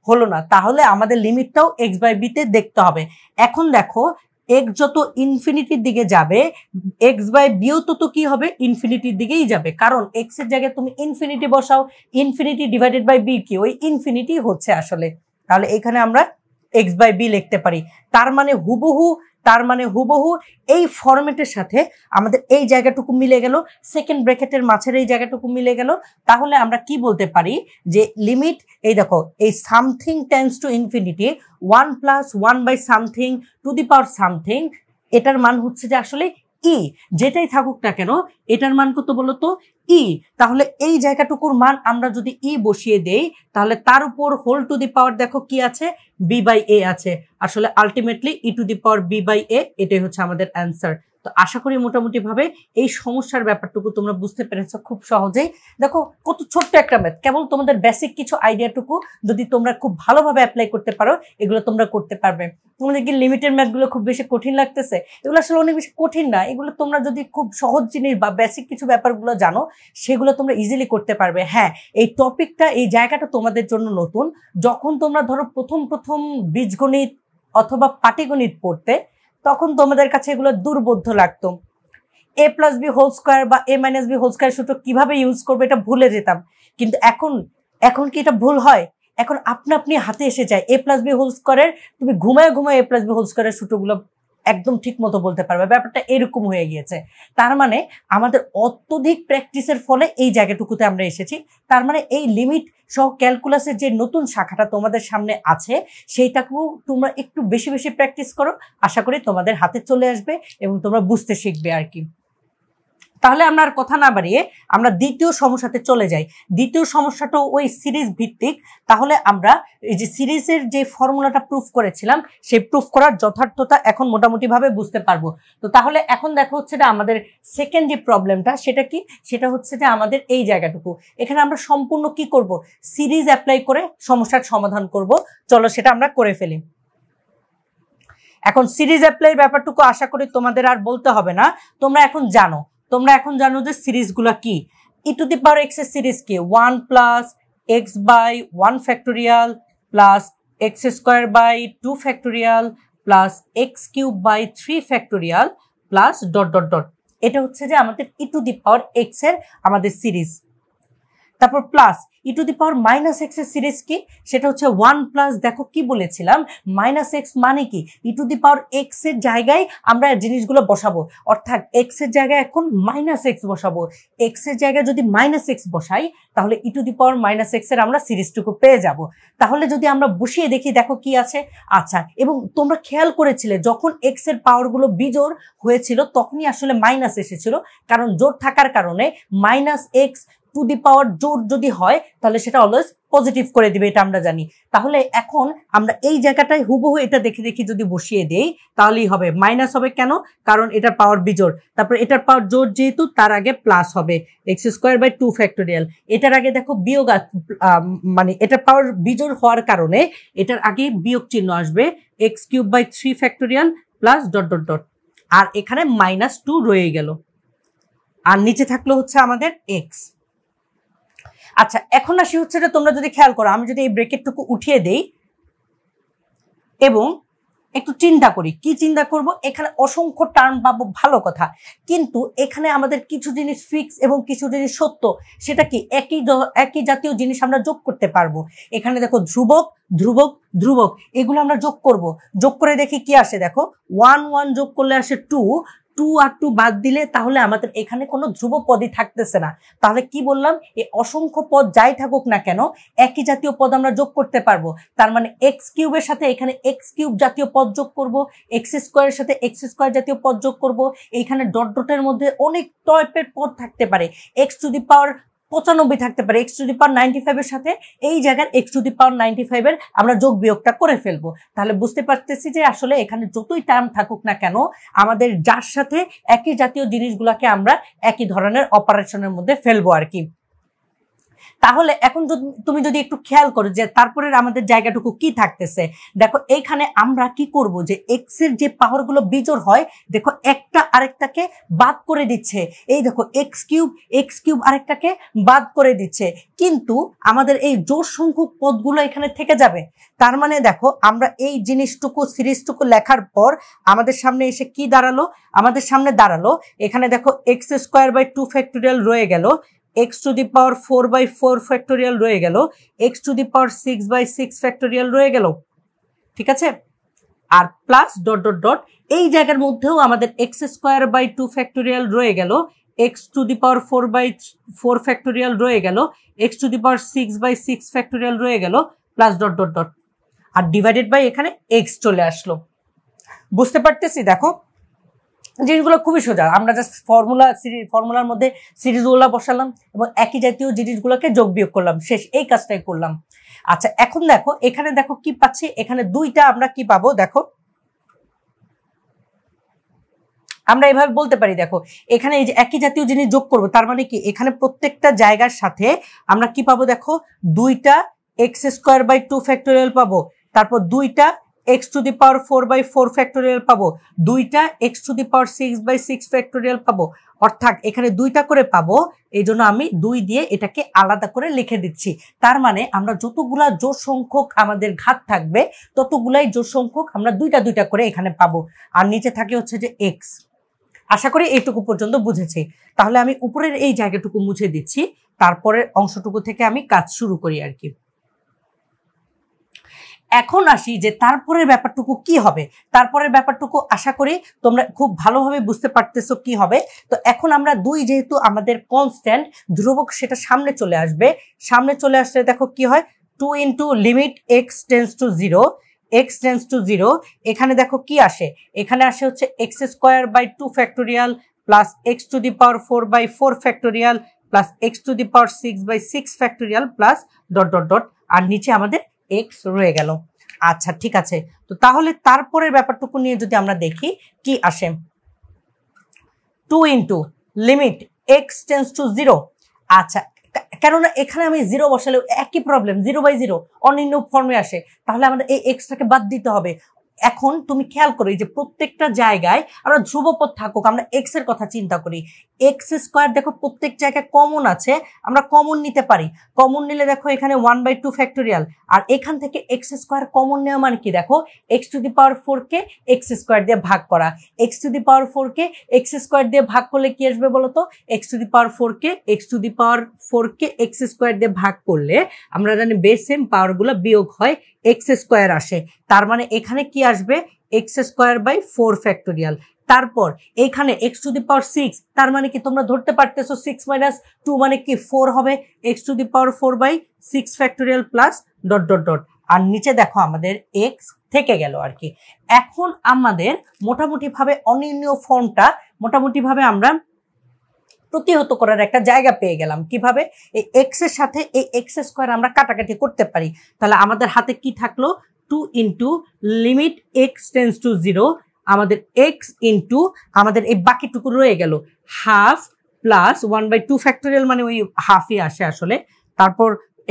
হলো না, তাহলে আমাদের লিমিটটাও x/b-তে দেখতে হবে। এখন দেখো x যত ইনফিনিটির দিকে যাবে x/b-ও তত কি হবে, ইনফিনিটির দিকেই যাবে, কারণ x এর জায়গায় তুমি ইনফিনিটি বসাও, ইনফিনিটি ডিভাইডেড বাই b কি, ওই ইনফিনিটি হচ্ছে আসলে। তাহলে এখানে আমরা x/b লিখতে পারি, তার মানে হুবহু এই ফরম্যাটের সাথে আমাদের এই জায়গাটুকু মিলে গেল, সেকেন্ড ব্র্যাকেটের মাঝের এই জায়গাটুকু মিলে গেল। তাহলে আমরা কি বলতে পারি যে লিমিট, এই দেখো এই something tense to infinity 1 plus 1/something two the power something, এটার মান হচ্ছে যে আসলে ই, যেটাই থাকুক না কেন এটার মান কত বলো তো, ই। তাহলে এই জায়গাটুকুর মান আমরা যদি ই বসিয়ে দেই, তাহলে তার উপর হোল টু দি পাওয়ার দেখো কি আছে, b/a আছে, আসলে ultimately e two the power b/a, এটাই হচ্ছে আমাদের অ্যান্সার। তো আশা করি মোটামুটি ভাবে এই সমস্যার ব্যাপারটুকু তোমরা বুঝতে পেরেছো খুব সহজেই। দেখো কত ছোট্ট একটা ম্যাথ, কেবল তোমাদের বেসিক কিছু আইডিয়াটুকু যদি তোমরা খুব ভালোভাবে অ্যাপ্লাই করতে পারো এগুলো তোমরা করতে পারবে। তোমাদের কি লিমিটের ম্যাথগুলো খুব বেশি কঠিন লাগতেছে? এগুলো আসলে অনেক বেশি কঠিন না, এগুলো তোমরা যদি খুব সহজ জিনিস বা বেসিক কিছু ব্যাপারগুলো জানো সেগুলো তোমরা ইজিলি করতে পারবে। হ্যাঁ, এই টপিকটা, এই জায়গাটা তোমাদের জন্য নতুন। যখন তোমরা ধরো প্রথম বীজগণিত অথবা পাটিগণিত পড়তে, তখন তোমাদের কাছে এগুলো দুর্বোধ্য লাগতো। a plus B whole square বা a minus B whole square সূত্র কিভাবে ইউজ করবে এটা ভুলে যেতাম। কিন্তু এখন কি এটা ভুল হয়? এখন আপনি হাতে এসে যায় a প্লাস বি হোল স্কোয়ারের, তুমি ঘুমায় a প্লাস বি হোল স্কোয়ারের সূত্রগুলো একদম ঠিক মতো বলতে পারবে। ব্যাপারটা এরকম হয়ে গিয়েছে। তার মানে আমাদের অত্যধিক প্র্যাকটিসের ফলে এই জায়গাটুকুতে আমরা এসেছি। তার মানে এই লিমিট সহ ক্যালকুলাসের যে নতুন শাখাটা তোমাদের সামনে আছে সেইটাকেও তোমরা একটু বেশি বেশি প্র্যাকটিস করো, আশা করি তোমাদের হাতে চলে আসবে এবং তোমরা বুঝতে শিখবে আর কি। তাহলে আমরা আর কথা না বাড়িয়ে আমরা দ্বিতীয় সমস্যাতে চলে যাই। দ্বিতীয় সমস্যাটাও ওই সিরিজ ভিত্তিক। তাহলে আমরা এই যে সিরিজের যে ফর্মুলাটা প্রুফ করেছিলাম সেই প্রুফ করার যথার্থতা এখন মোটামুটি ভাবে বুঝতে পারবো। তো তাহলে এখন দেখো হচ্ছে যে আমাদের সেকেন্ড যে প্রবলেমটা সেটা কি, সেটা হচ্ছে যে আমাদের এই জায়গাটুকু। এখানে আমরা সম্পূর্ণ কি করব, সিরিজ অ্যাপ্লাই করে সমস্যার সমাধান করব। চলো সেটা আমরা করে ফেলি। এখন সিরিজ অ্যাপ্লাইয়ের ব্যাপারটুকু আশা করি তোমাদের আর বলতে হবে না, তোমরা এখন জানো যে সিরিজগুলো কি। E to the power X এর সিরিজ কি, 1 plus x by 1 factorial plus x square by 2 factorial plus X cube by 3 factorial plus dot dot dot. এটা হচ্ছে যে আমাদের e to the power X এর আমাদের সিরিজ। তারপর plus E to the power minus x এর series কি, সেটা হচ্ছে 1 প্লাস, দেখো কি বলেছিলাম, মাইনাস এক্স মানে কি, E to the power X এর জায়গায় আমরা জিনিসগুলো বসাবো, অর্থাৎ এক্স এর জায়গায় এখন মাইনাস এক্স বসাবো। এক্স এর জায়গায় যদি মাইনাস এক্স বসাই তাহলে e to the power minus x এর আমরা সিরিজটুকু পেয়ে যাব। তাহলে যদি আমরা বসিয়ে দেখি, দেখো কি আছে। আচ্ছা, এবং তোমরা খেয়াল করেছিলে যখন এক্স এর পাওয়ারগুলো বিজোড় হয়েছিল তখনই আসলে মাইনাস এসেছিল, কারণ জোড় থাকার কারণে মাইনাস এক্স টু দি পাওয়ার জোড় যদি হয় তাহলে সেটা অলওয়েজ পজিটিভ করে দিবে, এটা আমরা জানি। তাহলে এখন আমরা এই জায়গাটায় হুবহু এটা দেখে দেখি যদি বসিয়ে দেই তাহলেই হবে। মাইনাস হবে কেন, কারণ এটার পাওয়ার বিজোড়, তারপর এটার পাওয়ার জোড় যেহেতু তার আগে প্লাস হবে এক্স স্কোয়ার বাই 2 ফ্যাক্টোরিয়াল। এটার আগে দেখো বিয়োগ, মানে এটার পাওয়ার বিজোড় হওয়ার কারণে এটার আগে বিয়োগ চিহ্ন আসবে, x cube by 3 factorial plus dot dot dot, আর এখানে -2 রয়ে গেল, আর নিচে থাকলো হচ্ছে আমাদের এক্স। আচ্ছা, এখন আসি হচ্ছে যে তোমরা যদি খেয়াল করো, আমি যদি এই ব্রেকেটটুকু উঠিয়ে দেই এবং একটু চিন্তা করি, কি চিন্তা করব, এখানে অসংখ্য টার্ম পাবো, ভালো কথা, কিন্তু এখানে আমাদের কিছু জিনিস ফিক্স এবং কিছু জিনিস সত্য। সেটা কি, একই জাতীয় জিনিস আমরা যোগ করতে পারবো। এখানে দেখো ধ্রুবক ধ্রুবক ধ্রুবক, এগুলো আমরা যোগ করব। যোগ করে দেখি কি আসে, দেখো 1 1 যোগ করলে আসে 2, 2 আর 2 বাদ দিলে তাহলে আমাদের এখানে কোনো ধ্রুব পদই থাকতেছে না। তাহলে কি বললাম, এই অসংখ্য পদ যাই থাকুক না কেন একই জাতীয় পদ আমরা যোগ করতে পারবো। তার মানে এক্স কিউবের সাথে এখানে এক্স কিউব জাতীয় পদ যোগ করব, এক্স স্কোয়ারের সাথে এক্স স্কোয়ার জাতীয় পদ যোগ করব। এইখানে ডট ডটের মধ্যে অনেক টাইপের পদ থাকতে পারে, এক্স টু দি পাওয়ার 95 থাকতে পারে, এক্স টু দি পাওয়ার 95 এর সাথে এই জায়গার এক্স টু দি পাওয়ার 95 এর আমরা যোগ বিয়োগটা করে ফেলবো। তাহলে বুঝতে পারতেছি যে আসলে এখানে যতই টার্ম থাকুক না কেন আমাদের যার সাথে একই জাতীয় জিনিসগুলোকে আমরা একই ধরনের অপারেশনের মধ্যে ফেলবো আর কি। তাহলে এখন তুমি যদি একটু খেয়াল করো যে তারপরে আমাদের জায়গাটুকু কি থাকতেছে, দেখো এইখানে আমরা কি করব, যে এক্স এর যে পাওয়ার গুলো বিজোড় হয়, দেখো একটা আরেকটাকে বাদ করে দিচ্ছে। এই দেখো এক্স কিউব আরেকটাকে বাদ করে দিচ্ছে, কিন্তু আমাদের এই জোড় সংখ্যক পদগুলো এখানে থেকে যাবে। তার মানে দেখো আমরা এই জিনিসটুকু সিরিজটুকু লেখার পর আমাদের সামনে এসে কি দাঁড়ালো, আমাদের সামনে দাঁড়ালো এখানে দেখো এক্স স্কোয়ার বাই 2 ফ্যাক্টোরিয়াল রয়ে গেল, X to the power 4 by 4 factorial রয়ে গেল, X to the power 6 by 6 factorial রয়ে গেল, ঠিক আছে, আর প্লাস ডট ডট ডট। এই জায়গার মধ্যেও আমাদের এক্স স্কোয়ার বাই 2 ফ্যাক্টোরিয়াল রয়ে গেল, X to the power 4 by 4 factorial রয়ে গেল, X to the power 6 by 6 factorial রয়ে গেল, প্লাস ডট ডট ডট, আর ডিভাইডেড বাই এখানে এক্স চলে আসলো। বুঝতে পারতেছি, দেখো জিনিসগুলো খুবই সোজা, আমরা জাস্ট ফর্মুলার মধ্যে সিরিজগুলো বসালাম এবং একই জাতীয় জিনিসগুলোকে যোগ বিয়োগ করলাম, শেষ, এই কাজটাই করলাম। আচ্ছা, এখন দেখো এখানে দেখো কি পাচ্ছি, এখানে দুইটা আমরা কি পাবো, দেখো আমরা এভাবে বলতে পারি, দেখো এখানে এই যে একই জাতীয় জিনিস যোগ করব, তার মানে কি এখানে প্রত্যেকটা জায়গার সাথে আমরা কি পাবো, দেখো 2টা x²/2 ফ্যাক্টোরিয়াল পাবো, তারপর 2টা x⁴/4 ফ্যাক্টোরিয়াল পাবো, 2টা x⁶/6 ফ্যাক্টোরিয়াল পাবো। অর্থাৎ এখানে 2টা করে পাবো, এই জন্য আমি 2 দিয়ে এটাকে আলাদা করে লিখে দিচ্ছি। তার মানে আমরা যতগুলা জোড় সংখ্যক আমাদের ঘাত থাকবে ততগুলাই জোড় সংখ্যক আমরা 2টা করে এখানে পাবো। আর নিচে থাকে হচ্ছে যে x। আশা করি এইটুকু পর্যন্ত বুঝেছি। তাহলে আমি উপরের এই জায়গাটুকু মুছে দিচ্ছি, তারপরের অংশটুকু থেকে আমি কাজ শুরু করি আর কি। এখন আসি যে তারপরের ব্যাপারটুকু কি হবে। তারপরের ব্যাপারটুকু আশা করি তোমরা খুব ভালোভাবে বুঝতে পারতেছো কি হবে। তো এখন আমরা 2 যেহেতু আমাদের কনস্ট্যান্ট ধ্রুবক, সেটা সামনে চলে আসবে। সামনে চলে আসলে দেখো কি হয়, 2 into limit x tends to 0, এখানে দেখো কি আসে, এখানে আসে হচ্ছে x²/2 factorial plus x⁴/4 factorial plus x⁶/6 factorial plus dot dot dot, আর নিচে আমাদের x রয়ে গেল। আচ্ছা ঠিক আছে, তো তাহলে তারপরের ব্যাপারটুকু নিয়ে যদি আমরা দেখি কি আসে, 2 into limit x tends to 0। আচ্ছা, কেননা এখানে আমি 0 বসালেও একই প্রবলেম, 0/0 অনির্ণ ফর্মে আসে, তাহলে আমাদের এই এক্সটাকে বাদ দিতে হবে। এখন তুমি খেয়াল করো যে প্রত্যেকটা জায়গায় আমরা ধ্রুবপদ থাকুক, আমরা এক্স এর কথা চিন্তা করি। x² দেখো প্রত্যেক জায়গায় কমন আছে, আমরা কমন নিতে পারি। কমন নিলে দেখো এখানে 1/2 ফ্যাক্টোরিয়াল, আর এখান থেকে x² কমন নেওয়া মানে কি, দেখো x⁴ কে x² দিয়ে ভাগ করা, x⁴ কে x² দিয়ে ভাগ করলে কি আসবে বলতো, x⁴ কে x² দিয়ে ভাগ করলে আমরা জানি বেস সেম পাওয়ারগুলো বিয়োগ হয়, x² আসে। তার মানে এখানে কি আসবে, x²/4 ফ্যাক্টোরিয়াল। তারপর এখানে x⁶, তার মানে কি তোমরা ধরতে পারতেছো 6 - 2 মানে কি 4 হবে, x⁴/6 factorial plus dot dot dot, আর নিচে দেখো আমাদের x থেকে গেল আর কি। এখন আমাদের মোটামুটি ভাবে অনির্ণীয় ফর্মটা মোটামুটি ভাবে আমরা প্রতিহত করার একটা জায়গা পেয়ে গেলাম। কিভাবে, এই এক্স এর সাথে এই x² আমরা কাটাকাটি করতে পারি। তাহলে আমাদের হাতে কি থাকলো, 2 into limit x tends to 0, আমাদের x ইন্টু আমাদের এই বাকিটুকু রয়ে গেল হাফ প্লাস 1/2 ফ্যাক্টোরিয়াল, মানে ওই হাফই আসে আসলে, তারপর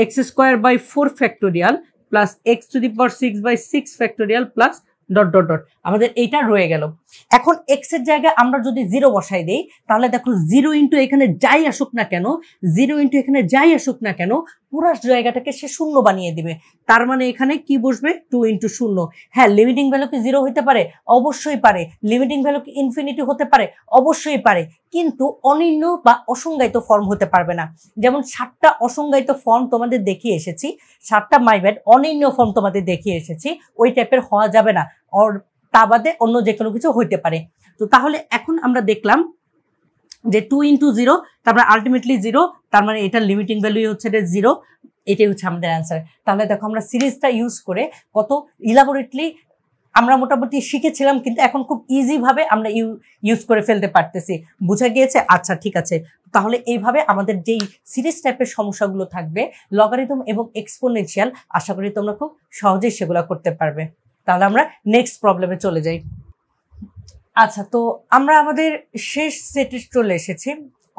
x²/4 factorial plus x⁶/6 factorial plus dot dot dot, আমাদের এইটা রয়ে গেল। এখন এক্স এর জায়গায় আমরা যদি 0 বসাই দেই, তাহলে দেখো 0 ইন্টু এখানে যাই আসুক না কেন, 0 ইন্টু এখানে যাই আসুক না কেন, পুরো জায়গাটাকে সে শূন্য বানিয়ে দিবে। তার মানে এখানে কি বসবে, 2 ইন্টু 0। হ্যাঁ, লিমিটিং ভ্যালু কি 0 হতে পারে, অবশ্যই পারে। লিমিটিং ভ্যালু কি ইনফিনিটি হতে পারে, অবশ্যই পারে। কিন্তু অনির্ণ বা অসংজ্ঞায়িত ফর্ম হতে পারবে না। যেমন 7টা অসংজ্ঞায়িত ফর্ম তোমাদের দেখিয়ে এসেছি, 7টা মাইব্যাড অনির্ণ ফর্ম তোমাদের দেখিয়ে এসেছি, ওই টাইপের হওয়া যাবে না। আর তা বাদে অন্য যে কোনো কিছু হইতে পারে। তো তাহলে এখন আমরা দেখলাম যে 2 ইন্টু 0, তারপরে আলটিমেটলি 0, তার মানে এটার লিমিটিং ভ্যালু হচ্ছে 0। এটাই হচ্ছে আমাদের অ্যান্সার। তাহলে দেখো আমরা সিরিজটা ইউজ করে কত ইলাবোরেটলি আমরা মোটামুটি শিখেছিলাম, কিন্তু এখন খুব ইজি ভাবে আমরা ইউজ করে ফেলতে পারতেছি। বুঝা গিয়েছে? আচ্ছা ঠিক আছে। তাহলে এইভাবে আমাদের যেই সিরিজ টাইপের সমস্যাগুলো থাকবে, লগারিদম এবং এক্সপোনেনশিয়াল, আশা করি তোমরা খুব সহজেই সেগুলো করতে পারবে। তাহলে আমরা নেক্সট প্রবলেমে চলে যাই। আচ্ছা, তো আমরা আমাদের শেষ সেটে চলে এসেছি।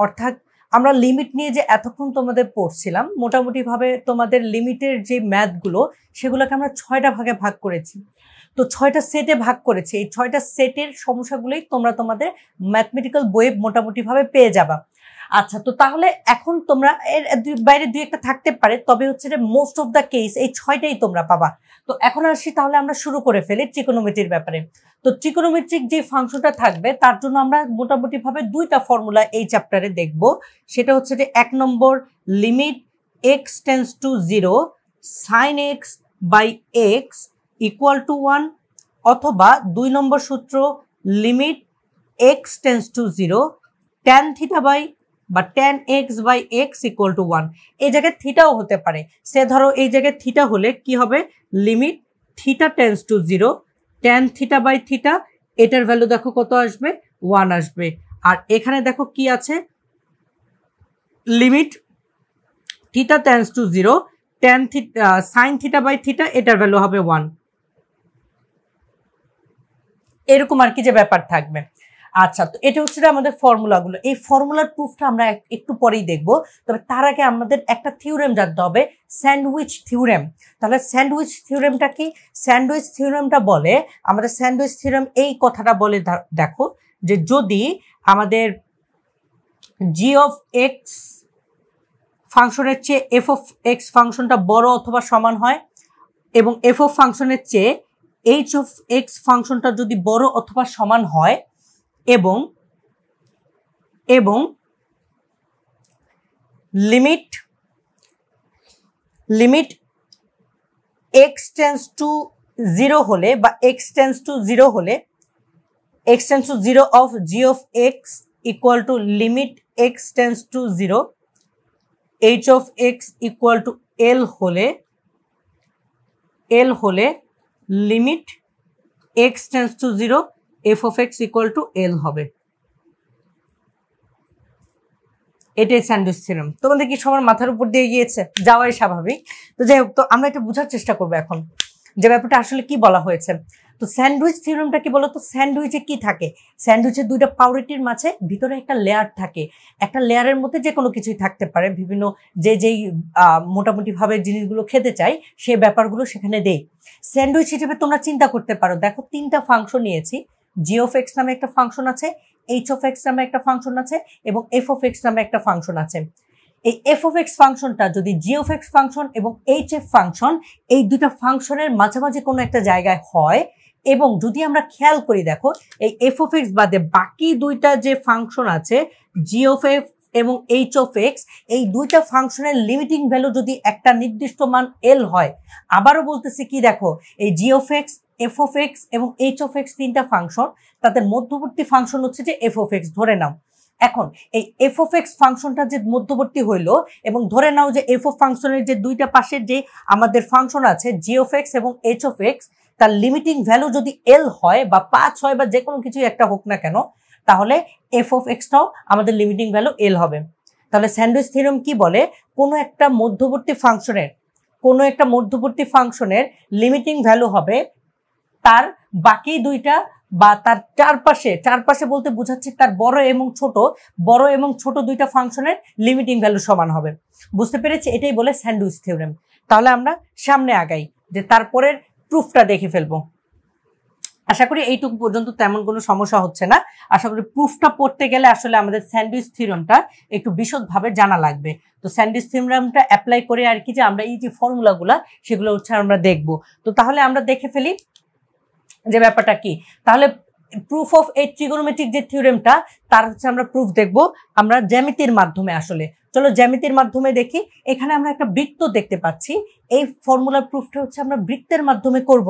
অর্থাৎ আমরা লিমিট নিয়ে যে এতক্ষণ তোমাদের পড়ছিলাম, মোটামুটি ভাবে তোমাদের লিমিটের যে ম্যাথগুলো সেগুলোকে আমরা 6টা ভাগে ভাগ করেছি। তো 6টা সেটে ভাগ করেছি। এই 6টা সেটের সমস্যাগুলোই তোমরা তোমাদের ম্যাথমেটিক্যাল বইয়ে মোটামুটি ভাবে পেয়ে যাবা। আচ্ছা, তো তাহলে এখন তোমরা এর বাইরে 2-1টা থাকতে পারে, তবে হচ্ছে যে মোস্ট অফ দ্য কেস এই 6টাই তোমরা পাবা। তো এখন আসি, তাহলে আমরা শুরু করে ফেলি ট্রিকোনোমেট্রির ব্যাপারে। তো ট্রিকোনোমেট্রিক যে ফাংশনটা থাকবে তার জন্য আমরা মোটামুটি ভাবে 2টা ফর্মুলা এই চ্যাপ্টারে দেখব। সেটা হচ্ছে যে 1 নম্বর লিমিট x⁻⁻0 sin x/x = 1, অথবা 2 নম্বর সূত্র লিমিট x⁻⁻0 tan x/x = 1। এই জায়গায় থিটাও হতে পারে। সে ধরো এই জায়গায় থিটা হলে কি হবে, লিমিট θ⁻⁻0 tan θ/θ, এটার ভ্যালু দেখো কত আসবে, 1 আসবে। আর এখানে দেখো কি আছে, লিমিট θ⁻⁻0 tan sin θ/θ, এটার ভ্যালু হবে 1। এরকম আর কি যে ব্যাপার থাকবে। আচ্ছা, তো এটা হচ্ছে আমাদের ফর্মুলাগুলো। এই ফর্মুলার প্রুফটা আমরা একটু পরেই দেখব। তবে তার আগে আমাদের একটা থিওরেম জানতে হবে, স্যান্ডউইচ থিওরেম। তাহলে স্যান্ডউইচ থিওরেমটা কি? স্যান্ডউইচ থিওরেমটা বলে, আমাদের স্যান্ডউইচ থিওরেম এই কথাটা বলে, দেখো যে যদি আমাদের জি অফ এক্স ফাংশনের চেয়ে এফ অফ এক্স ফাংশনটা বড় অথবা সমান হয়, এবং এফ অফ ফাংশনের চেয়ে এইচ অফ এক্স ফাংশনটা যদি বড় অথবা সমান হয়, এবং এবং লিমিট এক্স টেন্স টু 0 হলে, বা এক্স টেন্স টু 0 হলে, x tends to 0 of G of x equal to limit x tends to 0 H of x equal to L হলে limit x tends to 0 F of x equal to L হবে। এটাই sandwich theorem. তোমাদের কি সবার মাথার উপর দিয়ে গিয়েছে? যাওয়াই স্বাভাবিক। তো যাই হোক, তো আমরা এটা বোঝার চেষ্টা করবো এখন যে ব্যাপারটা আসলে কি বলা হয়েছে। তো স্যান্ডউইচ থিওরেমটা কি বলতো? স্যান্ডউইচে কি থাকে? স্যান্ডউইচের দুইটা পাউরুটির মাঝে ভিতরে একটা লেয়ার থাকে। একটা লেয়ারের মধ্যে যে কোনো কিছুই থাকতে পারে, বিভিন্ন যেই মোটামুটি ভাবে জিনিসগুলো খেতে চাই সেই ব্যাপারগুলো সেখানে দেই। স্যান্ডউইচ হিসেবে তোমরা চিন্তা করতে পারো, দেখো 3টা ফাংশন নিয়েছি। জি অফ এক্স নামে একটা ফাংশন আছে, এইচ অফ এক্স নামে একটা ফাংশন আছে, এবং এফ অফ এক্স নামে একটা ফাংশন আছে। এই এফ অফ এক্স ফাংশনটা যদি জি অফ এক্স ফাংশন এবং এইচ এফ ফাংশন, এই দুটা ফাংশনের মাঝামাঝি কোনো একটা জায়গায় হয়, এবং যদি আমরা খেয়াল করি, দেখো এই এফ অফ এক্স বাদে বাকি দুইটা যে ফাংশন আছে, জি অফ এক্স এবং এইচ অফ এক্স, এই দুইটা ফাংশনের লিমিটিং ভ্যালু যদি একটা নির্দিষ্ট মান এল হয়, আবারও বলতেছি কি, দেখো এই G of x, F of x এবং এইচ অফ এক্স 3টা ফাংশন, তাদের মধ্যবর্তী ফাংশন হচ্ছে যে এফ অফ এক্স ধরে নাও। এখন এই এফ অফ এক্স ফাংশনটা যে মধ্যবর্তী হইলো, এবং ধরে নাও যে এফ অফ ফাংশনের যে দুইটা পাশের যে আমাদের ফাংশন আছে জি অফ এক্স এবং এইচ অফ এক্স, তার লিমিটিং ভ্যালু যদি এল হয় বা 5 হয় বা যে কোনো কিছু একটা হোক না কেন, তাহলে এফ অফ এক্সটাও আমাদের লিমিটিং ভ্যালু এল হবে। তাহলে স্যান্ডউইচ থিওরেম কি বলে? কোনো একটা মধ্যবর্তী ফাংশনের লিমিটিং ভ্যালু হবে তার বাকি দুইটা বা তার চারপাশে বলতে বোঝাচ্ছে তার বড় এবং ছোট দুইটা ফাংশনের লিমিটিং ভ্যালু সমান হবে। বুঝতে পেরেছি? এটাই বলে স্যান্ডউইচ থিওরেম। তাহলে আমরা সামনে আগাই, যে তারপরের প্রুফটা দেখে ফেলবো। আশা করি এইটুকু পর্যন্ত তেমন কোনো সমস্যা হচ্ছে না। আশা করি প্রুফটা পড়তে গেলে আসলে আমাদের স্যান্ডউইচ থিওরেমটা একটু বিশদভাবে জানা লাগবে। তো স্যান্ডউইচ থিওরেমটা অ্যাপ্লাই করে আর কি, যে আমরা এই যে ফর্মুলাগুলা সেগুলো হচ্ছে আমরা দেখব। তো তাহলে আমরা দেখে ফেলি যে ব্যাপারটা কি। তাহলে প্রুফ অফ এই ট্রিগোনোমেট্রিক যে থিওরেমটা, তার হচ্ছে আমরা প্রুফ দেখব আমরা জ্যামিতির মাধ্যমে। আসলে চলো জ্যামিতির মাধ্যমে দেখি। এখানে আমরা একটা বৃত্ত দেখতে পাচ্ছি। এই ফর্মুলার প্রুফটা হচ্ছে আমরা বৃত্তের মাধ্যমে করব।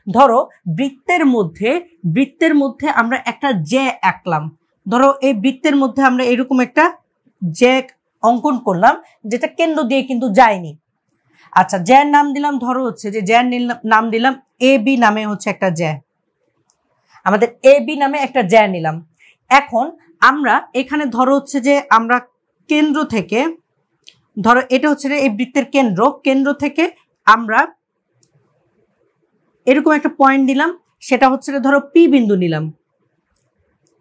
ধরো বৃত্তের মধ্যে আমরা একটা জ্যা আঁকলাম। ধরো এই বৃত্তের মধ্যে আমরা এরকম একটা জ্যা অঙ্কন করলাম, যেটা কেন্দ্র দিয়ে কিন্তু যায়নি। আচ্ছা, জ্যার নাম দিলাম, ধরো হচ্ছে যে জ্যার নাম দিলাম এ বি নামে হচ্ছে একটা জ্যা। আমাদের এ বি নামে একটা জ্যা নিলাম। এখন আমরা এখানে ধরো হচ্ছে যে আমরা কেন্দ্র থেকে, ধরো এটা হচ্ছে এই বৃত্তের কেন্দ্র থেকে আমরা এরকম একটা পয়েন্ট নিলাম, সেটা হচ্ছে ধরো পি বিন্দু নিলাম।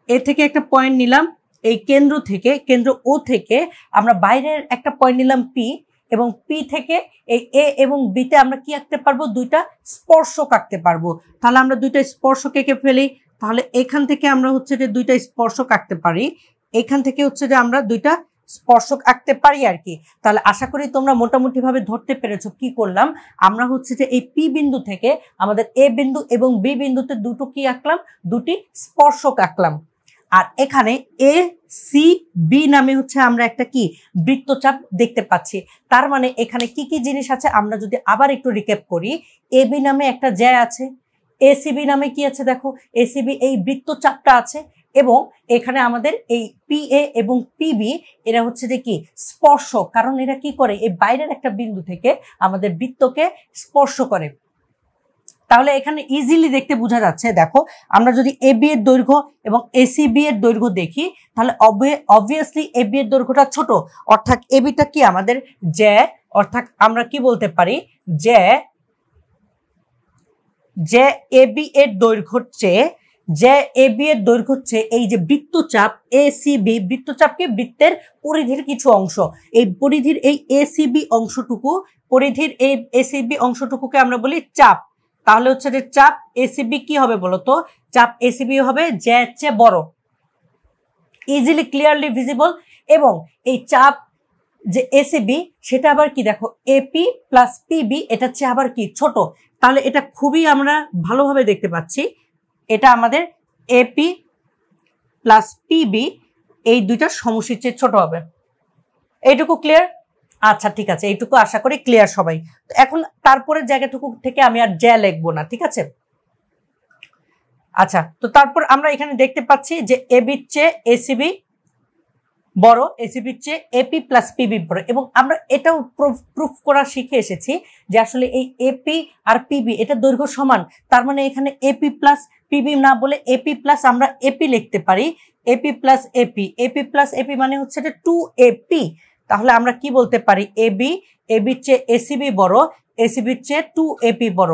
এ থেকে একটা পয়েন্ট নিলাম, এই কেন্দ্র ও থেকে আমরা বাইরের একটা পয়েন্ট নিলাম পি, এবং পি থেকে এই এ এবং বিতে আমরা কি আঁকতে পারবো? দুইটা স্পর্শক আঁকতে পারবো। তাহলে আমরা দুইটা স্পর্শক এঁকে ফেলি। তাহলে এখান থেকে আমরা হচ্ছে যে দুইটা স্পর্শক আঁকতে পারি, এখান থেকে হচ্ছে যে আমরা দুইটা স্পর্শক আঁকতে পারি আর কি। তাহলে আশা করি তোমরা মোটামুটি ভাবে ধরতে পেরেছো কি করলাম। আমরা হচ্ছে যে এই পি বিন্দু থেকে আমাদের এ বিন্দু এবং বি বিন্দুতে দুটো কি আঁকলাম? দুটি স্পর্শক আঁকলাম। আর এখানে এ সি বি নামে হচ্ছে আমরা একটা কি বৃত্তচাপ দেখতে পাচ্ছি। তার মানে এখানে কি কি জিনিস আছে আমরা যদি আবার একটু রিক্যাপ করি, এ বি নামে একটা জ্যা আছে, এসিবি নামে কি আছে দেখো, এসিবি এই বৃত্তচাপটা আছে, এবং এখানে আমাদের এই পি এ এবং পিবি এরা হচ্ছে যে কি স্পর্শক, কারণ এরা কি করে? এই বাইরের একটা বিন্দু থেকে আমাদের বৃত্তকে স্পর্শ করে। তাহলে এখানে ইজিলি দেখতে বোঝা যাচ্ছে, দেখো আমরা যদি এ বি এর দৈর্ঘ্য এবং এসিবি এর দৈর্ঘ্য দেখি, তাহলে অবভিয়াসলি এ বি এর দৈর্ঘ্যটা ছোট, অর্থাৎ এ বিটা কি আমাদের জ্যা, অর্থাৎ আমরা কি বলতে পারি যে এ বি এর দৈর্ঘ্যর চেয়ে যে এবি এর দৈর্ঘ্য হচ্ছে এই যে বৃত্তচাপ এসিবি, বৃত্তচাপ কি বৃত্তের পরিধির কিছু অংশ, এই পরিধির এই এসিবি অংশটুকু, পরিধির এই এসিবি অংশটুকুকে আমরা বলি চাপ। তাহলে হচ্ছে যে চাপ এসিবি কি হবে বলতো, চাপ এসিবি হবে যে চেয়ে বড়, ইজিলি ক্লিয়ারলি ভিজিবল। এবং এই চাপ যে এসিবি সেটা আবার কি দেখো এপি প্লাস পিবি, এটা হচ্ছে আবার কি ছোট। তাহলে এটা খুবই আমরা ভালোভাবে দেখতে পাচ্ছি, এটা আমাদের এপি প্লাস পিবি এই দুইটা সমষ্টির চেয়ে ছোট হবে। এইটুকু ক্লিয়ার? আচ্ছা ঠিক আছে, এইটুকু আশা করি ক্লিয়ার সবাই। এখন তারপরের জায়গাটুকু থেকে আমি আর জ্যা লিখবো না, ঠিক আছে। আচ্ছা, তো তারপর আমরা এখানে দেখতে পাচ্ছি যে এবির চেয়ে এসিবি বড়, এসিবির চেয়ে এপি প্লাস পিবি বড়। এবং আমরা এটাও প্রুফ করা শিখে এসেছি যে আসলে এই এপি আর পিবি এটা দৈর্ঘ্য সমান। তার মানে এখানে এপি প্লাস পিবি না বলে এপি প্লাস আমরা এপি লিখতে পারি, AP plus AP, AP plus AP মানে হচ্ছে যে 2AP। তাহলে আমরা কি বলতে পারি, এবির চেয়ে এসিবি বড়, এসিবির চেয়ে 2AP বড়।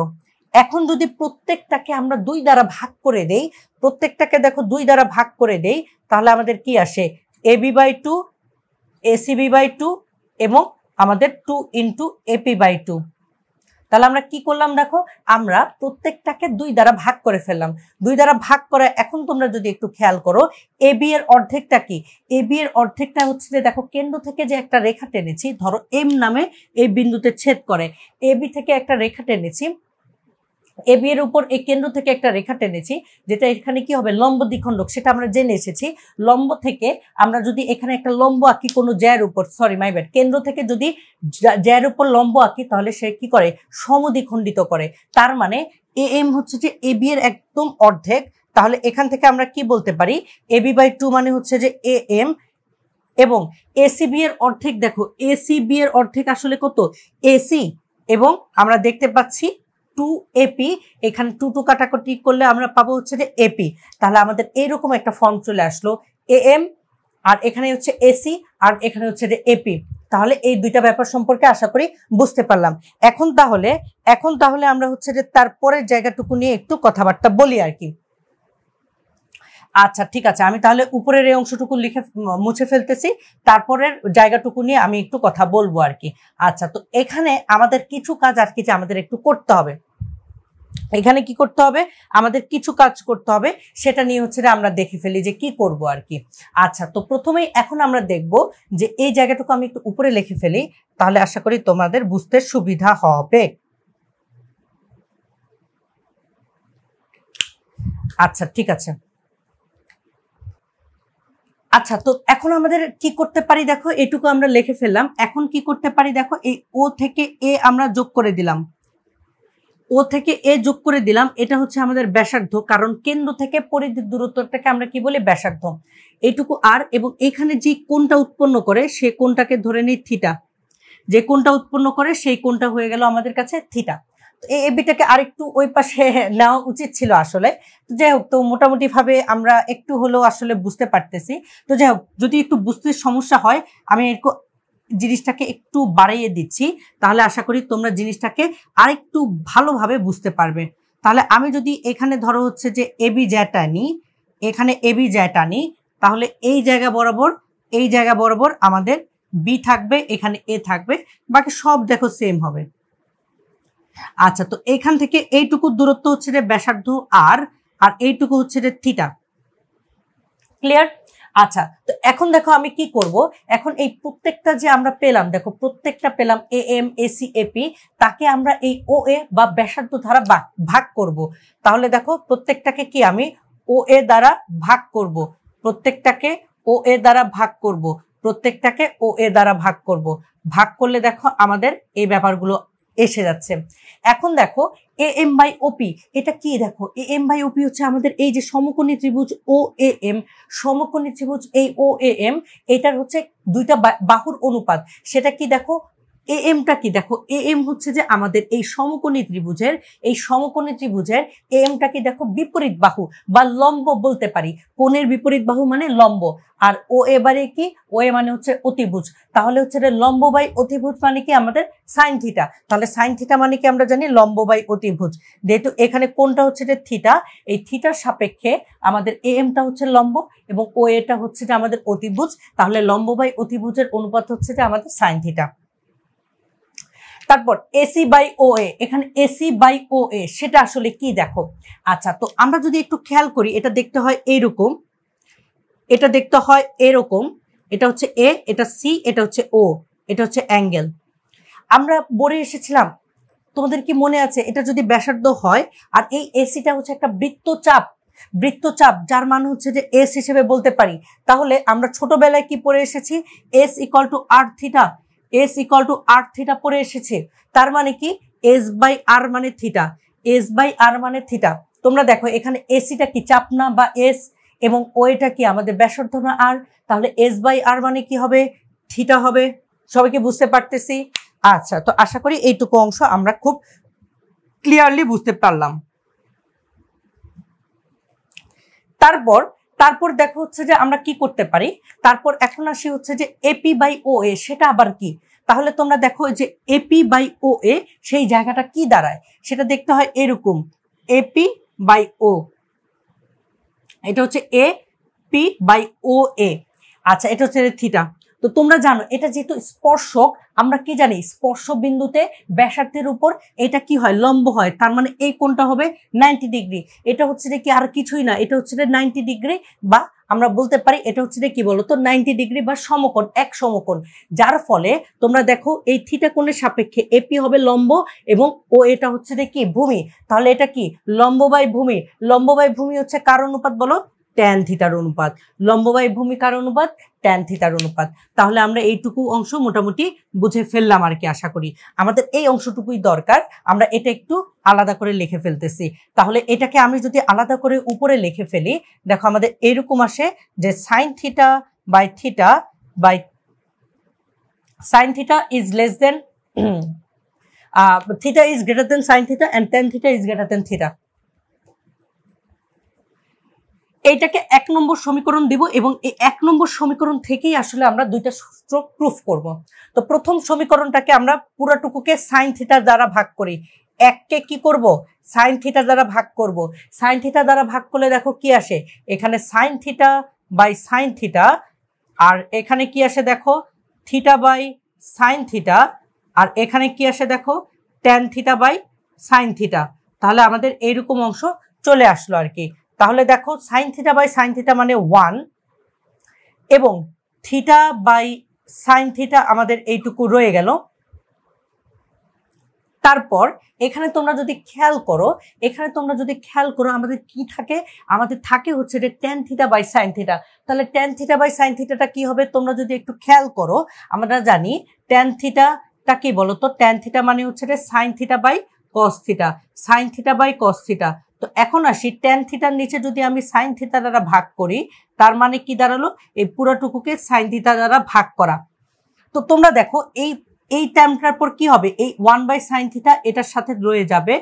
এখন যদি প্রত্যেকটাকে আমরা 2 দ্বারা ভাগ করে দেই, প্রত্যেকটাকে দেখো 2 দ্বারা ভাগ করে দেই, তাহলে আমাদের কি আসে, AB/2 ACB/2 এবং আমাদের 2 ইন্টু AP/2। তাহলে আমরা কি করলাম দেখো, আমরা প্রত্যেকটাকে 2 দ্বারা ভাগ করে ফেললাম। 2 দ্বারা ভাগ করে এখন তোমরা যদি একটু খেয়াল করো, এবি এর অর্ধেকটা কি, এবি এর অর্ধেকটা হচ্ছে যে দেখো কেন্দ্র থেকে যে একটা রেখা টেনেছি, ধরো এম নামে এই বিন্দুতে ছেদ করে, এবি থেকে একটা রেখা টেনেছি, এবি এর উপর এই কেন্দ্র থেকে একটা রেখা টেনেছি, যেটা এখানে কি হবে লম্ব দ্বিখণ্ডক, সেটা আমরা জেনে এসেছি। লম্ব থেকে আমরা যদি এখানে একটা লম্ব আঁকি কোনো জ্যার উপর, সরি মাই ব্যাড, কেন্দ্র থেকে যদি জ্যার উপর লম্ব আঁকি তাহলে সে কি করে সমদ্বিখণ্ডিত করে। তার মানে এ এম হচ্ছে যে এবি এর একদম অর্ধেক। তাহলে এখান থেকে আমরা কি বলতে পারি, AB/2 মানে হচ্ছে যে এ এম, এবং এসিবি এর অর্ধেক দেখো, এসিবি এর অর্ধেক আসলে কত এসি, এবং আমরা দেখতে পাচ্ছি 2AP, এখানে 2 কাটাকাটি করলে আমরা পাবো হচ্ছে যে এপি। তাহলে আমাদের এইরকম একটা ফর্ম চলে আসলো, AM আর এখানে হচ্ছে এসি আর এখানে হচ্ছে যে এপি। তাহলে এই দুইটা ব্যাপার সম্পর্কে আশা করি বুঝতে পারলাম। এখন তাহলে আমরা হচ্ছে যে তারপরের জায়গাটুকু নিয়ে একটু কথাবার্তা বলি আর কি। আচ্ছা ঠিক আছে, আমি তাহলে উপরের এই অংশটুকু মুছে ফেলতেছি, তারপরের জায়গাটুকু নিয়ে আমি একটু কথা বলবো আর কি। আচ্ছা, তো এখানে আমাদের কিছু কাজ আর কি আমাদের একটু করতে হবে। এখানে কি করতে হবে, আমাদের কিছু কাজ করতে হবে, সেটা নিয়ে হচ্ছে যে আমরা দেখে ফেলি যে কি করব আর কি। আচ্ছা, তো প্রথমেই এখন আমরা দেখব যে এই জায়গাটুকু আমি একটু উপরে লিখে ফেলি, তাহলে আশা করি তোমাদের বুঝতে সুবিধা হবে। আচ্ছা ঠিক আছে। আচ্ছা, তো এখন আমাদের কি করতে পারি দেখো, এটুকু আমরা লিখে ফেললাম। এখন কি করতে পারি দেখো, এই ও থেকে এ আমরা যোগ করে দিলাম, ও থেকে এ যোগ করে দিলাম, এটা হচ্ছে আমাদের ব্যাসার্ধ, কারণ কেন্দ্র থেকে পরিধির দূরত্বটাকে আমরা কি বলি ব্যাসার্ধ। এইটুকু আর, এবং এখানে যে কোণটা উৎপন্ন করে সে কোণটাকে ধরে নিই থিটা, যে কোণটা উৎপন্ন করে সেই কোণটা হয়ে গেল আমাদের কাছে থিটা। তো এই এবিটাকে আরেকটু ওই পাশে নেওয়া উচিত ছিল আসলে। তো যাই হোক, তো মোটামুটি ভাবে আমরা একটু হলেও আসলে বুঝতে পারতেছি। তো যাই হোক, যদি একটু বুঝতে সমস্যা হয় আমি একটু জিনিসটাকে একটু বাড়িয়ে দিচ্ছি, তাহলে আশা করি তোমরা জিনিসটাকে আরেকটু ভালোভাবে বুঝতে পারবে। তাহলে আমি যদি এখানে ধরো হচ্ছে যে এবি জ্যাটা নিই, এখানে এবি জ্যাটা নিই, তাহলে এই জায়গা বরাবর আমাদের বি থাকবে, এখানে এ থাকবে, বাকি সব দেখো সেম হবে। আচ্ছা, তো এখান থেকে এইটুকু দূরত্ব হচ্ছে যে ব্যাসার্ধ আর এইটুকু হচ্ছে যে থিটা। ক্লিয়ার? আচ্ছা, তো এখন দেখো আমি কি করব, এখন এই প্রত্যেকটা যে আমরা পেলাম, দেখো প্রত্যেকটা পেলাম এ এম এসি এপি, তাকে আমরা এই ও এ বা ব্যাসার্ধ দ্বারা ভাগ করব। তাহলে দেখো প্রত্যেকটাকে কি আমি ও এ দ্বারা ভাগ করব, প্রত্যেকটাকে ও এ দ্বারা ভাগ করব, প্রত্যেকটাকে ও এ দ্বারা ভাগ করব। ভাগ করলে দেখো আমাদের এই ব্যাপারগুলো এসে যাচ্ছে। এখন দেখো এ এম বাই ওপি, এটা কি দেখো, এ এম বাই ওপি হচ্ছে আমাদের এই যে সমকোণী ত্রিভুজ ও এ এম, সমকোণী ত্রিভুজ এই ও এ এম, এটার হচ্ছে দুইটা বাহুর অনুপাত। সেটা কি দেখো, এ এমটা কি দেখো, এ এম হচ্ছে যে আমাদের এই সমকোণী ত্রিভুজের এ এমটা কি দেখো বিপরীত বাহু বা লম্ব বলতে পারি। কোণের বিপরীত বাহু মানে লম্ব। আর ও এবারে কি, ও এ মানে হচ্ছে অতিভুজ। তাহলে হচ্ছে লম্ব বাই অতিভুজ মানে কি আমাদের সাইন থিটা। তাহলে সাইন থিটা মানে কি আমরা জানি লম্ব বাই অতিভুজ। যেহেতু এখানে কোনটা হচ্ছে যে থিটা, এই থিটার সাপেক্ষে আমাদের এ এমটা হচ্ছে লম্ব এবং ও এটা হচ্ছে যে আমাদের অতিভুজ। তাহলে লম্ব বাই অতিভুজের অনুপাত হচ্ছে যে আমাদের সাইন থিটা। তারপর এসি বাই ও এ, এখানে এসি বাই ও এ সেটা আসলে কি দেখো। আচ্ছা, তো আমরা যদি একটু খেয়াল করি, এটা দেখতে হয় এইরকম, এটা দেখতে হয় এরকম, এটা হচ্ছে এ, এটা সি, এটা হচ্ছে ও, এটা হচ্ছে অ্যাঙ্গেল। আমরা বলে এসেছিলাম, তোমাদের কি মনে আছে, এটা যদি ব্যাসার্ধ হয় আর এই এসিটা হচ্ছে একটা বৃত্তচাপ যার মান হচ্ছে যে এস হিসেবে বলতে পারি। তাহলে আমরা ছোটবেলায় কি পড়ে এসেছি, S equal to R theta, S equal to R theta পড়ে এসেছে। তার মানে কি এস বাই আর মানে থিটা, এস বাই আর মানে থিটা। তোমরা দেখো এখানে এসিটা কি চাপ না বা এস, এবং ওইটা কি আমাদের ব্যাসার্ধ না আর, তাহলে এস বাই আর মানে কি হবে, থিটা হবে। সবাইকে বুঝতে পারতেছি? আচ্ছা, তো আশা করি এইটুকু অংশ আমরা খুব ক্লিয়ারলি বুঝতে পারলাম। তারপর দেখো হচ্ছে যে আমরা কি করতে পারি, তারপর এখন আসি হচ্ছে যে এপি বাই ও এ, সেটা আবার কি। তাহলে তোমরা দেখো যে এপি বাই ও এ সেই জায়গাটা কি দাঁড়ায়, সেটা দেখতে হয় এরকম, এপি বাই ও, এটা হচ্ছে এ পি বাই ও এ। আচ্ছা, এটা হচ্ছে থিটা। তো তোমরা জানো এটা যেহেতু স্পর্শক, আমরা কি জানি স্পর্শ বিন্দুতে ব্যাসার্ধের উপর এটা কি হয়, লম্ব হয়। তার মানে এই কোণটা হবে 90 ডিগ্রি। এটা হচ্ছে যে কি আর কিছুই না, এটা হচ্ছে যে 90 ডিগ্রি, বা আমরা বলতে পারি এটা হচ্ছে যে কি বলতো 90 ডিগ্রি বা সমকোণ, এক সমকোণ। যার ফলে তোমরা দেখো এই থিটা কোণের সাপেক্ষে এপি হবে লম্ব এবং ও এটা হচ্ছে যে কি ভূমি। তাহলে এটা কি লম্ব বাই ভূমি, লম্ব বাই ভূমি হচ্ছে কার অনুপাত বলো, ট্যান থিটার অনুপাত। লম্ব বাই ভূমি কার অনুপাত, ট্যান থিটার অনুপাত। তাহলে আমরা এইটুকু অংশ মোটামুটি বুঝে ফেললাম আর কি। আশা করি আমাদের এই অংশটুকুই দরকার, আমরা এটা একটু আলাদা করে লিখে ফেলতেছি। তাহলে এটাকে আমি যদি আলাদা করে উপরে লিখে ফেলি, দেখো আমাদের এরকম আসে যে sine theta by sine theta is less than theta is greater than sine theta and tan theta is greater than theta. এইটাকে 1 নম্বর সমীকরণ দিব এবং এই 1 নম্বর সমীকরণ থেকেই আসলে আমরা দুইটা সূত্র প্রুফ করব। তো প্রথম সমীকরণটাকে আমরা পুরোটুকুকে সাইন থিটা দ্বারা ভাগ করি। 1কে কি করব, সাইন থিটা দ্বারা ভাগ করব। সাইন থিটা দ্বারা ভাগ করলে দেখো কি আসে, এখানে sine theta by sine theta, আর এখানে কি আসে দেখো থিটা বাই সাইন থিটা, আর এখানে কি আসে দেখো tan theta by sine theta. তাহলে আমাদের এইরকম অংশ চলে আসলো আর কি। তাহলে দেখো sine theta by sine theta মানে 1 এবং থিটা বাই সাইন থিটা আমাদের এইটুকু রয়ে গেল। তারপর এখানে তোমরা যদি খেয়াল করো আমাদের কি থাকে, আমাদের থাকে হচ্ছে যে tan theta by sine theta. তাহলে ট্যান থিটা বাই সাইন থিটাটা কি হবে, তোমরা যদি একটু খেয়াল করো, আমরা জানি ট্যান থিটাটা কি বলতো, ট্যান থিটা মানে হচ্ছে যে sine theta by cos theta, sine theta by cos theta. তো এখন আসি ট্যান থিটার নিচে যদি আমি সাইন থিটা দ্বারা ভাগ করি, তার মানে কি দাঁড়ালো, এই পুরোটুকুকে সাইন থিটা দ্বারা ভাগ করা। তো তোমরা দেখো এই টার্মটার পর কি হবে, এই 1 বাই সাইন থিটা এটার সাথে রয়ে যাবে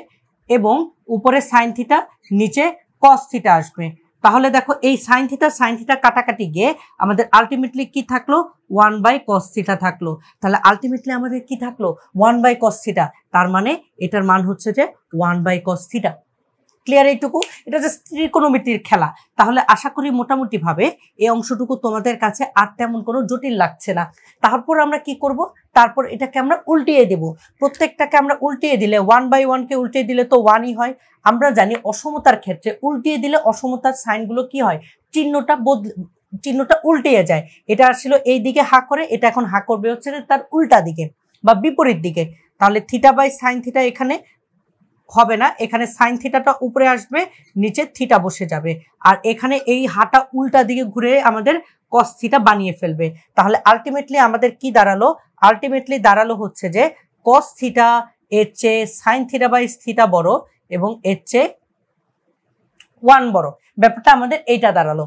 এবং উপরে সাইন থিটা, নিচে কস থিটা আসবে। তাহলে দেখো এই সাইন থিটা কাটাকাটি গিয়ে আমাদের আলটিমেটলি কি থাকলো, 1 বাই কস থিটা থাকলো। তাহলে আলটিমেটলি আমাদের কি থাকলো, 1 বাই কস থিটা। তার মানে এটার মান হচ্ছে যে 1 বাই কস থিটা। ক্লিয়ার এইটুকু? এটা জাস্ট ত্রিকোণমিতির খেলা। তাহলে আশা করি মোটামুটি ভাবে এই অংশটুকু তোমাদের কাছে আর তেমন কোনো জটিল লাগছে না। তারপর আমরা কি করব, তারপর এটাকে আমরা উল্টিয়ে দেব। প্রত্যেকটাকে আমরা উল্টিয়ে দিলে 1 বাই 1 কে উল্টিয়ে দিলে তো 1ই হয়। আমরা জানি অসমতার ক্ষেত্রে উল্টিয়ে দিলে অসমতার সাইনগুলো কি হয়, চিহ্নটা উল্টিয়ে যায়। এটা আসলে এই দিকে হা করে, এটা এখন হা করবে হচ্ছে তার উল্টা দিকে বা বিপরীত দিকে। তাহলে থিটা বাই সাইন থিটা এখানে হবে না, এখানে সাইন থিটাটা উপরে আসবে, নিচে থিটা বসে যাবে, আর এখানে এই হাটা উল্টা দিকে ঘুরে আমাদের কস থিটা বানিয়ে ফেলবে। তাহলে আলটিমেটলি আমাদের কি দাঁড়ালো, আলটিমেটলি দাঁড়ালো হচ্ছে যে কস থিটা এর চেয়ে সাইন থিটা বাই থিটা বড় এবং এর চেয়ে 1 বড়। ব্যাপারটা আমাদের এইটা দাঁড়ালো।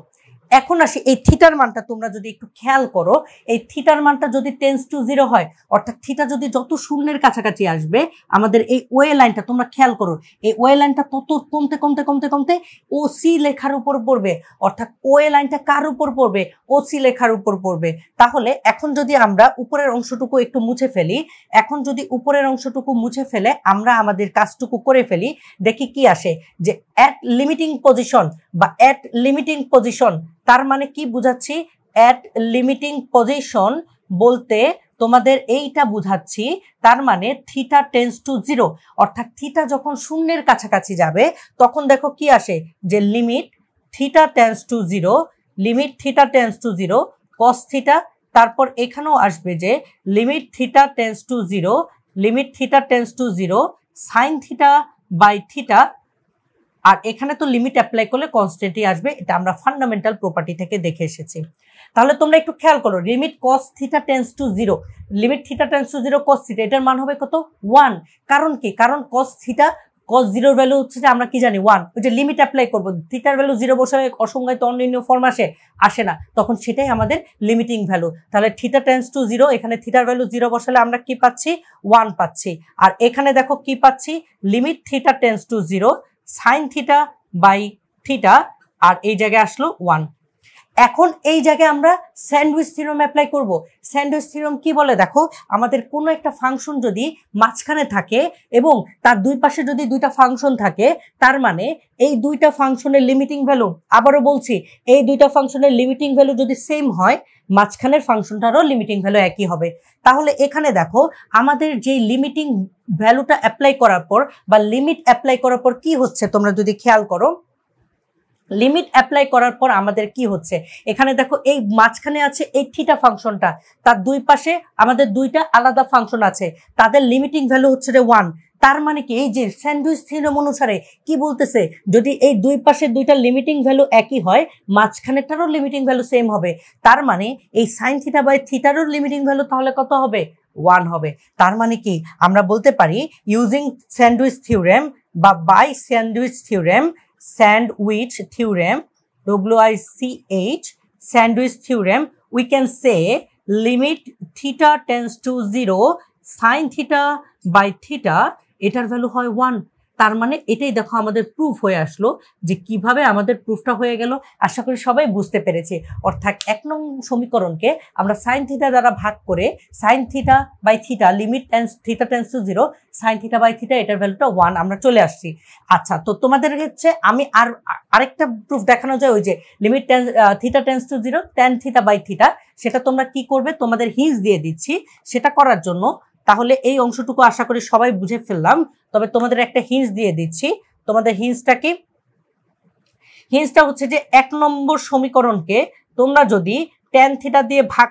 এখন আসি এই থিটার মানটা, তোমরা যদি একটু খেয়াল করো, এই থিটার মানটা যদি টেন্স টু 0 হয়, অর্থাৎ থিটা যদি যত শূন্যের কাছাকাছি আসবে, আমাদের এই ওয়ে লাইনটা তোমরা খেয়াল করো, এই ওয়ে লাইনটা তত কমতে কমতে কমতে কমতে ও সি লেখার উপর পড়বে, অর্থাৎ ওয়ে লাইনটা কার উপর পড়বে, ও সি লেখার উপর পড়বে। তাহলে এখন যদি আমরা উপরের অংশটুকু একটু মুছে ফেলি, এখন যদি উপরের অংশটুকু মুছে ফেলে আমরা আমাদের কাজটুকু করে ফেলি, দেখি কি আসে, যে অ্যাট লিমিটিং পজিশন বা অ্যাট লিমিটিং পজিশন, তার মানে কি বুঝাচ্ছি, অ্যাট লিমিটিং পজিশন বলতে তোমাদের এইটা বুঝাচ্ছি, তার মানে থিটা টেন্স টু 0, অর্থাৎ থিটা যখন শূন্যের কাছাকাছি যাবে তখন দেখো কি আসে, যে limit theta tends to 0, limit theta tends to 0 cos theta, তারপর এখানেও আসবে যে limit theta tends to 0, limit theta tends to 0 sine theta by theta, আর এখানে তো লিমিট অ্যাপ্লাই করলে কনস্ট্যান্টই আসবে, এটা আমরা ফান্ডামেন্টাল প্রপার্টি থেকে দেখে এসেছি। তাহলে তোমরা একটু খেয়াল করো, limit cos theta tends to 0, limit theta tends to 0 cos theta, এটার মান হবে কত, 1। কারণ কি, কারণ কস থিটা কস 0 ভ্যালু হচ্ছে যে আমরা কি জানি 1, ওই যে লিমিট অ্যাপ্লাই করবো, থিটার ভ্যালু 0 বসালে অসংজ্ঞায়িত অনির্ণীয় ফর্ম আসে না, তখন সেটাই আমাদের লিমিটিং ভ্যালু। তাহলে থিটা টেন্স টু 0, এখানে থিটার ভ্যালু 0 বসালে আমরা কি পাচ্ছি, 1 পাচ্ছি। আর এখানে দেখো কি পাচ্ছি, limit theta tends to 0 sine theta by theta, আর এই জায়গায় আসলো 1। এখন এই জায়গায় আমরা স্যান্ডউইচ থিওরেম অ্যাপ্লাই করব। স্যান্ডউইচ থিওরেম কি বলে দেখো, আমাদের কোনো একটা ফাংশন যদি মাঝখানে থাকে এবং তার দুই পাশে যদি দুইটা ফাংশন থাকে, তার মানে এই দুইটা ফাংশনের লিমিটিং ভ্যালু, আবারও বলছি, এই দুইটা ফাংশনের লিমিটিং ভ্যালু যদি সেম হয়, মাঝখানের ফাংশনটারও লিমিটিং ভ্যালু একই হবে। তাহলে এখানে দেখো আমাদের যে লিমিটিং ভ্যালুটা অ্যাপ্লাই করার পর বা লিমিট অ্যাপ্লাই করার পর কি হচ্ছে, তোমরা যদি খেয়াল করো, লিমিট অ্যাপ্লাই করার পর আমাদের কি হচ্ছে, এখানে দেখো এই মাঝখানে আছে এই থিটা ফাংশনটা, তার দুই পাশে আমাদের দুইটা আলাদা ফাংশন আছে, তাদের লিমিটিং ভ্যালু হচ্ছে 1। তার মানে কি, এই যে স্যান্ডউইচ থিওরেম অনুসারে কি বলতেছে, যদি এই দুই পাশে দুইটা লিমিটিং ভ্যালু একই হয়, মাঝখানেরটারও লিমিটিং ভ্যালু সেম হবে, তার মানে এই সাইন থিটা বাই থিটারও লিমিটিং ভ্যালু তাহলে কত হবে, 1 হবে। তার মানে কি, আমরা বলতে পারি ইউজিং স্যান্ডউইচ থিওরেম বা by sandwich theorem, sandwich theorem, WICH, sandwich theorem, we can say limit theta tends to 0 sin theta by theta, এটার ভ্যালু হয় 1। তার মানে এটাই দেখো আমাদের প্রুফ হয়ে আসলো, যে কিভাবে আমাদের প্রুফটা হয়ে গেল, আশা করি সবাই বুঝতে পেরেছে। অর্থাৎ 1 নং সমীকরণকে আমরা সাইন থিটা দ্বারা ভাগ করে sine theta by theta, limit theta tends to 0 sine theta by theta, এটার ভ্যালুটা 1 আমরা চলে আসছি। আচ্ছা, তো তোমাদের হচ্ছে আমি আরেকটা প্রুফ দেখানো যায়, ওই যে limit theta tends to 0 tan theta by theta, সেটা তোমরা কি করবে, তোমাদের হিন্স দিয়ে দিচ্ছি সেটা করার জন্য। তাহলে এই অংশটুকু আশা করি সবাই বুঝে ফেললাম, তবে তোমাদের একটা হিন্স দিয়ে দিচ্ছি। তোমাদের হিন্সটা কি, হিন্সটা হচ্ছে যে 1 নম্বর সমীকরণকে তোমরা যদি ট্যান থিটা দিয়ে ভাগ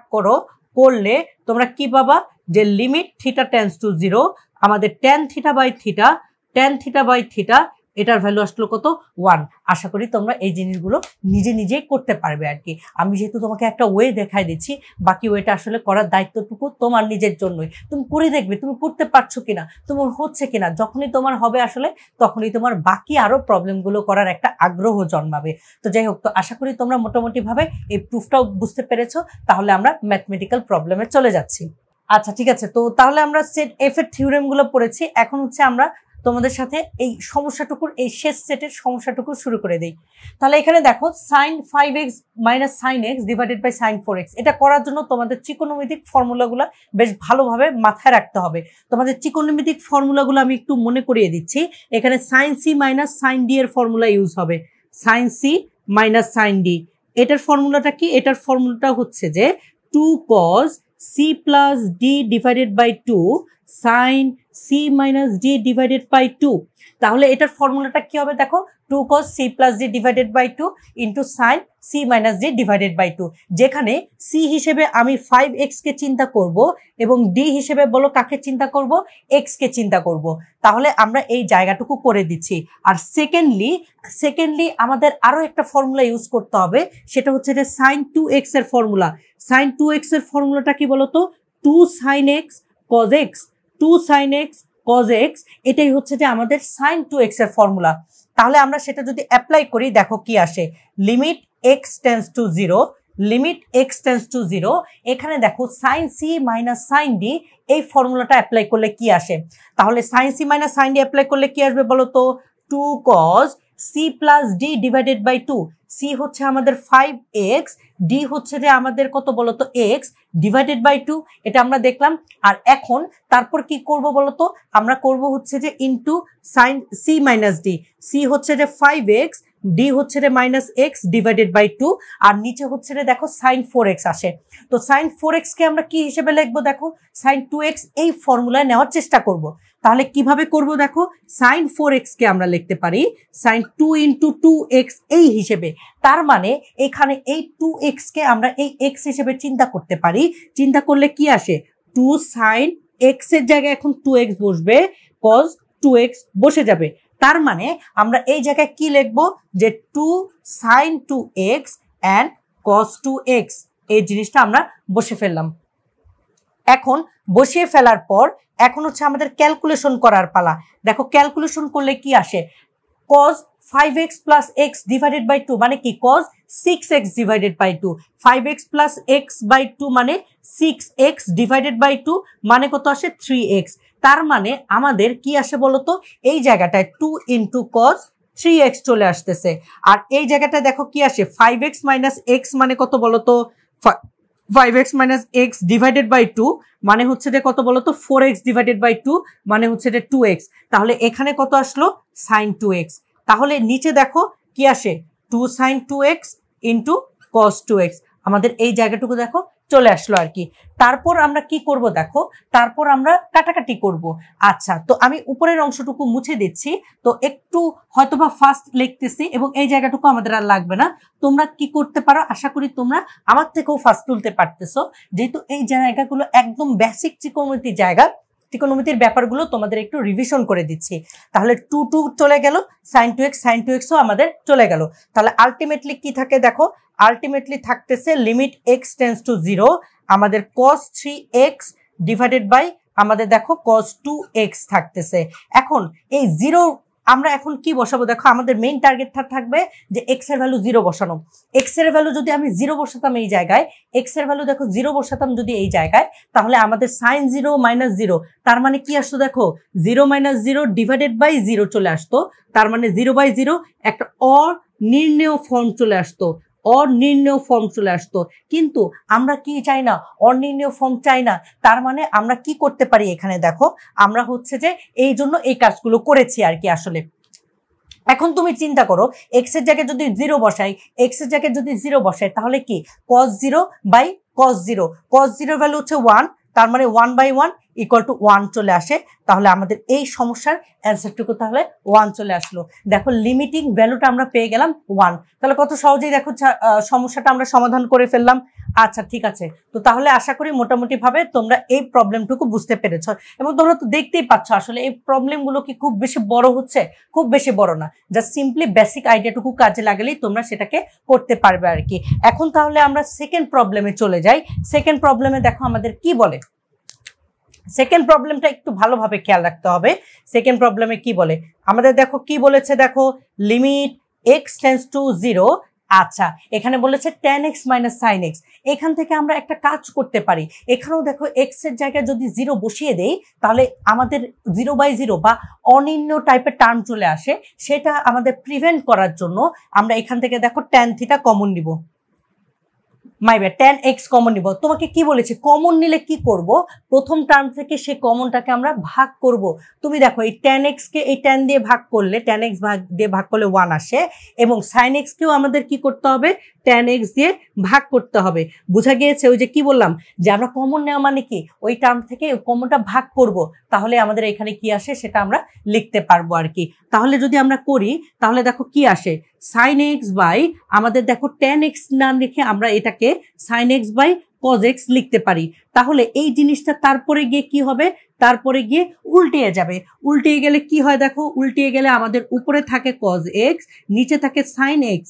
করলে তোমরা কি পাবা, যে লিমিট থিটা টেন্স টু 0 আমাদের ট্যান থিটা বাই থিটা, এটার ভ্যালু আসলো কত, 1। আশা করি তোমরা এই জিনিসগুলো নিজেই করতে পারবে আর কি। আমি যেহেতু তোমাকে একটা ওয়ে দেখাই দিচ্ছি, বাকি ওয়েটা আসলে করার দায়িত্বটুকু তোমার নিজের জন্যই। তুমি করে দেখবে তুমি করতে পারছো কিনা, তোমার হচ্ছে কিনা, যখনই তোমার হবে আসলে তখনই তোমার বাকি আরো প্রবলেমগুলো করার একটা আগ্রহ জন্মাবে। তো যাই হোক, তো আশা করি তোমরা মোটামুটি ভাবে এই প্রুফটাও বুঝতে পেরেছো। তাহলে আমরা ম্যাথমেটিক্যাল প্রবলেমে চলে যাচ্ছি। আচ্ছা ঠিক আছে, তো তাহলে আমরা সেট এফ এর থিওরেমগুলো পড়েছি, এখন হচ্ছে আমরা তোমাদের সাথে এই সমস্যাটুকুর এই শেষ সেটের সমস্যাটুকু শুরু করে দেই। তাহলে এখানে দেখো sin 5x minus sin x divided by sin 4x, এটা করার জন্য তোমাদের ত্রিকোণমিতিক ফর্মুলাগুলো বেশ ভালোভাবে মাথায় রাখতে হবে। তোমাদের ত্রিকোণমিতিক ফর্মুলাগুলো আমি একটু মনে করিয়ে দিচ্ছি। এখানে sin c minus sin d এর ফর্মুলা ইউজ হবে, sin c minus sin d। এটার ফর্মুলাটা কি, এটার ফর্মুলাটা হচ্ছে যে 2 cos c plus d divided by 2 sin c minus d divided by 2। তাহলে এটার ফর্মুলাটা কি হবে দেখো, 2 cos c plus d divided by 2 into sin c minus d divided by 2, যেখানে c হিসেবে আমি 5x কে চিন্তা করব এবং d হিসেবে বলো কাকে চিন্তা করব, x কে চিন্তা করব। তাহলে আমরা এই জায়গাটুকু করে দিচ্ছি। আর সেকেন্ডলি আমাদের আরো একটা ফর্মুলা ইউজ করতে হবে, সেটা হচ্ছে যে sin 2x এর ফর্মুলা। sin 2x এর ফর্মুলাটা কি বলতো, 2 sin x cos x, 2 sin x cos x, এটাই হচ্ছে যে আমাদের sin 2x এর ফর্মুলা। তাহলে আমরা সেটা যদি অ্যাপ্লাই করি দেখো কি আসে, limit x tends to zero, limit x tends to zero, এখানে দেখো sine C minus sine D, এই ফর্মুলাটা অ্যাপ্লাই করলে কি আসে? তাহলে sine C minus sine D apply করলে কি আসবে বলো তো? 2 cos C plus D divided by 2। C হচ্ছে আমাদের 5x, ডি হচ্ছে যে আমাদের কত বলতো x ডিভাইডেড বাই 2, এটা আমরা দেখলাম। আর এখন তারপর কি করব বলতো? আমরা করব হচ্ছে যে into sine C minus D, C হচ্ছে যে 5x, ডি হচ্ছে রে মাইনাস এক্স ডিভাইডেড বাই 2, আর নিচে হচ্ছে রে দেখো সাইন 4x আসে। তো সাইন 4x কে আমরা কি হিসেবে লিখবো? দেখো সাইন 2x এই ফর্মুলায় নেওয়ার চেষ্টা করব। তাহলে কিভাবে করব? দেখো সাইন 4x কে আমরা লিখতে পারি সাইন 2 ইন্টু 2x এই হিসেবে। তার মানে এখানে এই 2x কে আমরা এই x হিসেবে চিন্তা করতে পারি। চিন্তা করলে কি আসে? 2 সাইন x এর জায়গায় এখন 2x বসবে, cos 2x বসে যাবে। তার মানে আমরা এই জায়গায় কি লিখবো? যে 2 sign 2x and cos 2x, এই জিনিসটা আমরা বসে ফেললাম। এখন বসিয়ে ফেলার পর এখন হচ্ছে আমাদের ক্যালকুলেশন করার পালা। দেখো ক্যালকুলেশন করলে কি আসে? cos 5x plus x divided by 2 মানে কি? cos 6x divided by 2, 5x plus x by 2 মানে 6x divided by 2 মানে কত আসে? 3x। তার মানে আমাদের কি আসে বলতো? এই জায়গাটায় 2 into cos 3x চলে আসতেছে। আর এই জায়গাটায় দেখো কি আসে? 5x minus x মানে কত বলতো? 5x minus x divided by 2 মানে হচ্ছে যে কত বলতো? 4x divided by 2 মানে হচ্ছে যে 2x। তাহলে এখানে কত আসলো? sin 2x। তাহলে নিচে দেখো কি আসে? 2 sin 2x into cos 2x, আমাদের এই জায়গাটুকু দেখো চলে আসলো আর কি। তারপর আমরা কি করব? দেখো তারপর আমরা কাটাকাটি করব। আচ্ছা, তো আমি উপরের অংশটুকু মুছে দিচ্ছি, তো একটু হয়তোবা ফাস্ট লিখতেছি এবং এই জায়গাটুকু আমাদের আর লাগবে না। তোমরা কি করতে পারো? আশা করি তোমরা আমার থেকেও ফাস্ট তুলতে পারতেছো, যেহেতু এই জায়গাগুলো একদম বেসিক ত্রিকোণমিতির জায়গা। ত্রিকোণমিতির ব্যাপারগুলো তোমাদের একটু রিভিশন করে দিচ্ছি। তাহলে 2 চলে গেল, sin 2x ও আমাদের চলে গেল। তাহলে আলটিমেটলি কি থাকে? দেখো আলটিমেটলি থাকতেছে লিমিট x টেন্স টু 0, আমাদের cos 3x ডিভাইডেড বাই আমাদের দেখো cos 2x থাকতেছে। এখন এই 0 আমরা এখন কি বসাবো? দেখো আমাদের মেইন টার্গেটটা থাকবে যে x এর ভ্যালু 0 বসানো। x এর ভ্যালু যদি আমি 0 বসাতাম এই জায়গায়, x এর ভ্যালু দেখো 0 বসাতাম যদি এই জায়গায়, তাহলে আমাদের sin 0 মাইনাস 0, তার মানে কি আসতো? দেখো 0 মাইনাস 0 ডিভাইডেড বাই 0 চলে আসতো। তার মানে 0/0 একটা অনির্ণেয় ফর্ম চলে আসতো, অনির্ণেয় ফর্ম চলে আসতো। কিন্তু আমরা কি চাই না? অনির্ণেয় ফর্ম চাই না। তার মানে আমরা কি করতে পারি? এখানে দেখো আমরা হচ্ছে যে এই জন্য এই কাজগুলো করেছি আর কি আসলে। এখন তুমি চিন্তা করো, এক্স এর জায়গায় যদি 0 বসাই, এক্স এর জায়গায় যদি 0 বসাই, তাহলে কি? cos 0 by cos 0, cos 0 value হচ্ছে 1, তার মানে 1/1 ইকুয়াল টু 1 চলে আসে। তাহলে আমাদের এই সমস্যার অ্যান্সারটুকু তাহলে 1 চলে আসলো। দেখো লিমিটিং ভ্যালুটা আমরা পেয়ে গেলাম 1। তাহলে কত সহজেই দেখো সমস্যাটা আমরা সমাধান করে ফেললাম। আচ্ছা ঠিক আছে, তো তাহলে আশা করি মোটামুটি ভাবে তোমরা এই প্রবলেমটুকু বুঝতে পেরেছো, এবং তোমরা তো দেখতেই পাচ্ছ আসলে এই প্রবলেমগুলো কি খুব বেশি বড় হচ্ছে? খুব বেশি বড় না, জাস্ট সিম্পলি বেসিক আইডিয়াটুকু কাজে লাগালেই তোমরা সেটাকে করতে পারবে আর কি। এখন তাহলে আমরা সেকেন্ড প্রবলেমে চলে যাই। সেকেন্ড প্রবলেমে দেখো আমাদের কি বলে। সেকেন্ড প্রবলেমটা একটু ভালোভাবে খেয়াল রাখতে হবে। সেকেন্ড প্রবলেমে কি বলে আমাদের? দেখো কি বলেছে, দেখো লিমিট x টেন্স টু 0। আচ্ছা, এখানে বলেছে tan x minus sin x। এখান থেকে আমরা একটা কাজ করতে পারি। এখানেও দেখো x এর জায়গায় যদি 0 বসিয়ে দেই, তাহলে আমাদের 0/0 বা অনির্ণ টাইপের টার্ম চলে আসে। সেটা আমাদের প্রিভেন্ট করার জন্য আমরা এখান থেকে দেখো tan থিটা কমন নিব, tan x কমন নিব। তোমাকে কি বলেছে? কমন নিলে কি করব? প্রথম টার্ম থেকে সেই কমনটাকে আমরা ভাগ করব। তুমি দেখো এই tan x কে এই tan দিয়ে ভাগ করলে, tan x দিয়ে ভাগ করলে 1 আসে, এবং sin x কেও আমাদের কি করতে হবে? tan x দিয়ে ভাগ করতে হবে। বোঝা গিয়েছে? ওই যে কি বললাম যে আমরা কমন নেওয়া মানে কি? ওই টার্ম থেকে কমনটা ভাগ করব, তাহলে আমাদের এখানে কি আসে সেটা আমরা লিখতে পারবো আর কি। তাহলে যদি আমরা করি, তাহলে দেখো কি আসে? sin x বাই আমাদের দেখো tan x না লিখে আমরা এটাকে sin x by cos x লিখতে পারি। তাহলে এই জিনিসটা তারপরে গিয়ে কি হবে? তারপরে গিয়ে উল্টিয়ে যাবে। উল্টিয়ে গেলে কি হয়? দেখো উল্টিয়ে গেলে আমাদের উপরে থাকে cos x, নিচে থাকে sin x,